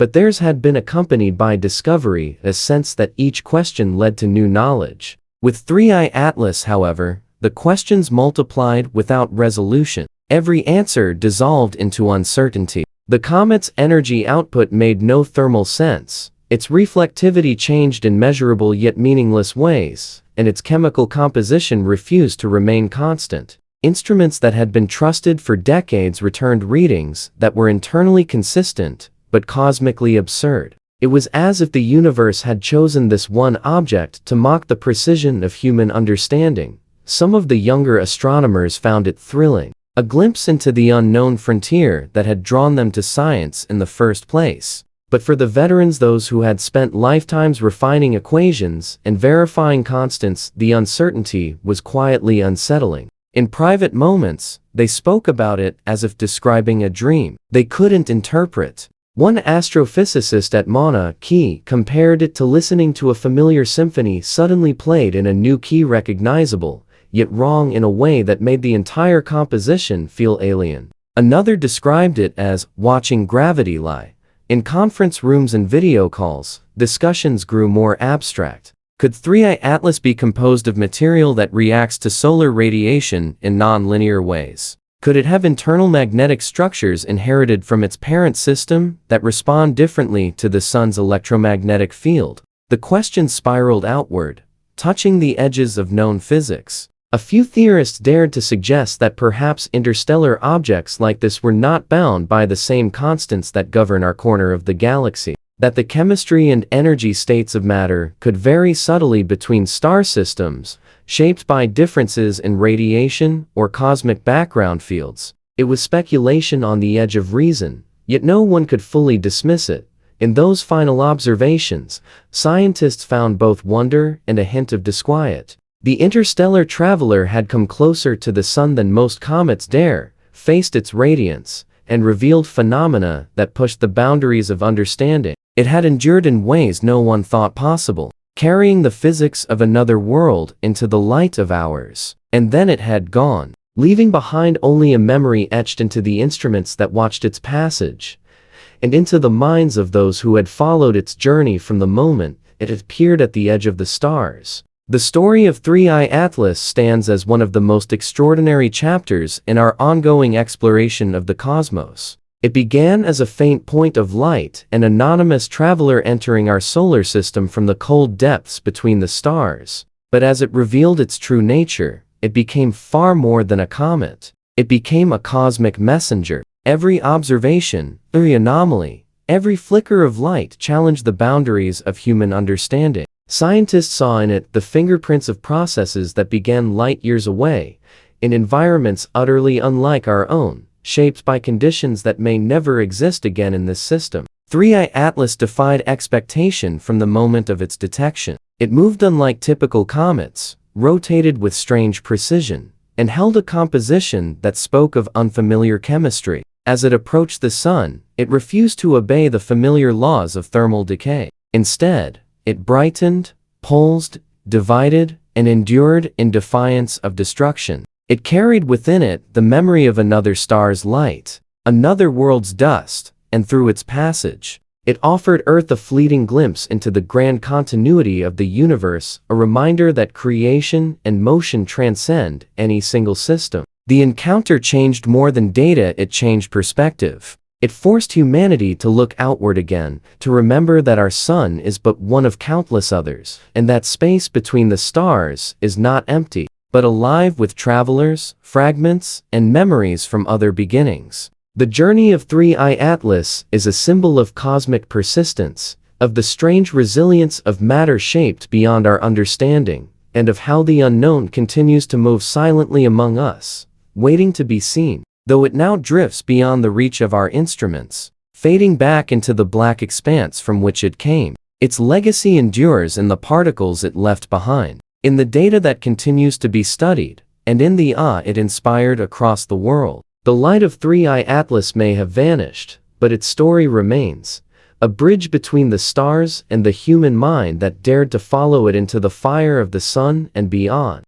but theirs had been accompanied by discovery, a sense that each question led to new knowledge. With Three-Eye Atlas, however, the questions multiplied without resolution. Every answer dissolved into uncertainty. The comet's energy output made no thermal sense. Its reflectivity changed in measurable yet meaningless ways, and its chemical composition refused to remain constant. Instruments that had been trusted for decades returned readings that were internally consistent, but cosmically absurd. It was as if the universe had chosen this one object to mock the precision of human understanding. Some of the younger astronomers found it thrilling, a glimpse into the unknown frontier that had drawn them to science in the first place. But for the veterans, those who had spent lifetimes refining equations and verifying constants, the uncertainty was quietly unsettling. In private moments, they spoke about it as if describing a dream they couldn't interpret. One astrophysicist at Mauna Kea compared it to listening to a familiar symphony suddenly played in a new key, recognizable, yet wrong in a way that made the entire composition feel alien. Another described it as watching gravity lie. In conference rooms and video calls, discussions grew more abstract. Could Three-Eye Atlas be composed of material that reacts to solar radiation in non-linear ways? Could it have internal magnetic structures inherited from its parent system that respond differently to the sun's electromagnetic field? The question spiraled outward, touching the edges of known physics. A few theorists dared to suggest that perhaps interstellar objects like this were not bound by the same constants that govern our corner of the galaxy, that the chemistry and energy states of matter could vary subtly between star systems, shaped by differences in radiation or cosmic background fields. It was speculation on the edge of reason, yet no one could fully dismiss it. In those final observations, scientists found both wonder and a hint of disquiet. The interstellar traveler had come closer to the sun than most comets dare, faced its radiance, and revealed phenomena that pushed the boundaries of understanding. It had endured in ways no one thought possible, carrying the physics of another world into the light of ours. And then it had gone, leaving behind only a memory etched into the instruments that watched its passage, and into the minds of those who had followed its journey from the moment it appeared at the edge of the stars. The story of Three-Eye Atlas stands as one of the most extraordinary chapters in our ongoing exploration of the cosmos. It began as a faint point of light, an anonymous traveler entering our solar system from the cold depths between the stars. But as it revealed its true nature, it became far more than a comet. It became a cosmic messenger. Every observation, every anomaly, every flicker of light challenged the boundaries of human understanding. Scientists saw in it the fingerprints of processes that began light years away, in environments utterly unlike our own, shaped by conditions that may never exist again in this system. Three-Eye Atlas defied expectation from the moment of its detection. It moved unlike typical comets, rotated with strange precision, and held a composition that spoke of unfamiliar chemistry. As it approached the sun, it refused to obey the familiar laws of thermal decay. Instead, it brightened, pulsed, divided, and endured in defiance of destruction. It carried within it the memory of another star's light, another world's dust, and through its passage, it offered Earth a fleeting glimpse into the grand continuity of the universe, a reminder that creation and motion transcend any single system. The encounter changed more than data, it changed perspective. It forced humanity to look outward again, to remember that our sun is but one of countless others, and that space between the stars is not empty, but alive with travelers, fragments, and memories from other beginnings. The journey of Three-Eye Atlas is a symbol of cosmic persistence, of the strange resilience of matter shaped beyond our understanding, and of how the unknown continues to move silently among us, waiting to be seen. Though it now drifts beyond the reach of our instruments, fading back into the black expanse from which it came, its legacy endures in the particles it left behind, in the data that continues to be studied, and in the awe it inspired across the world. The light of Three-Eye Atlas may have vanished, but its story remains, a bridge between the stars and the human mind that dared to follow it into the fire of the sun and beyond.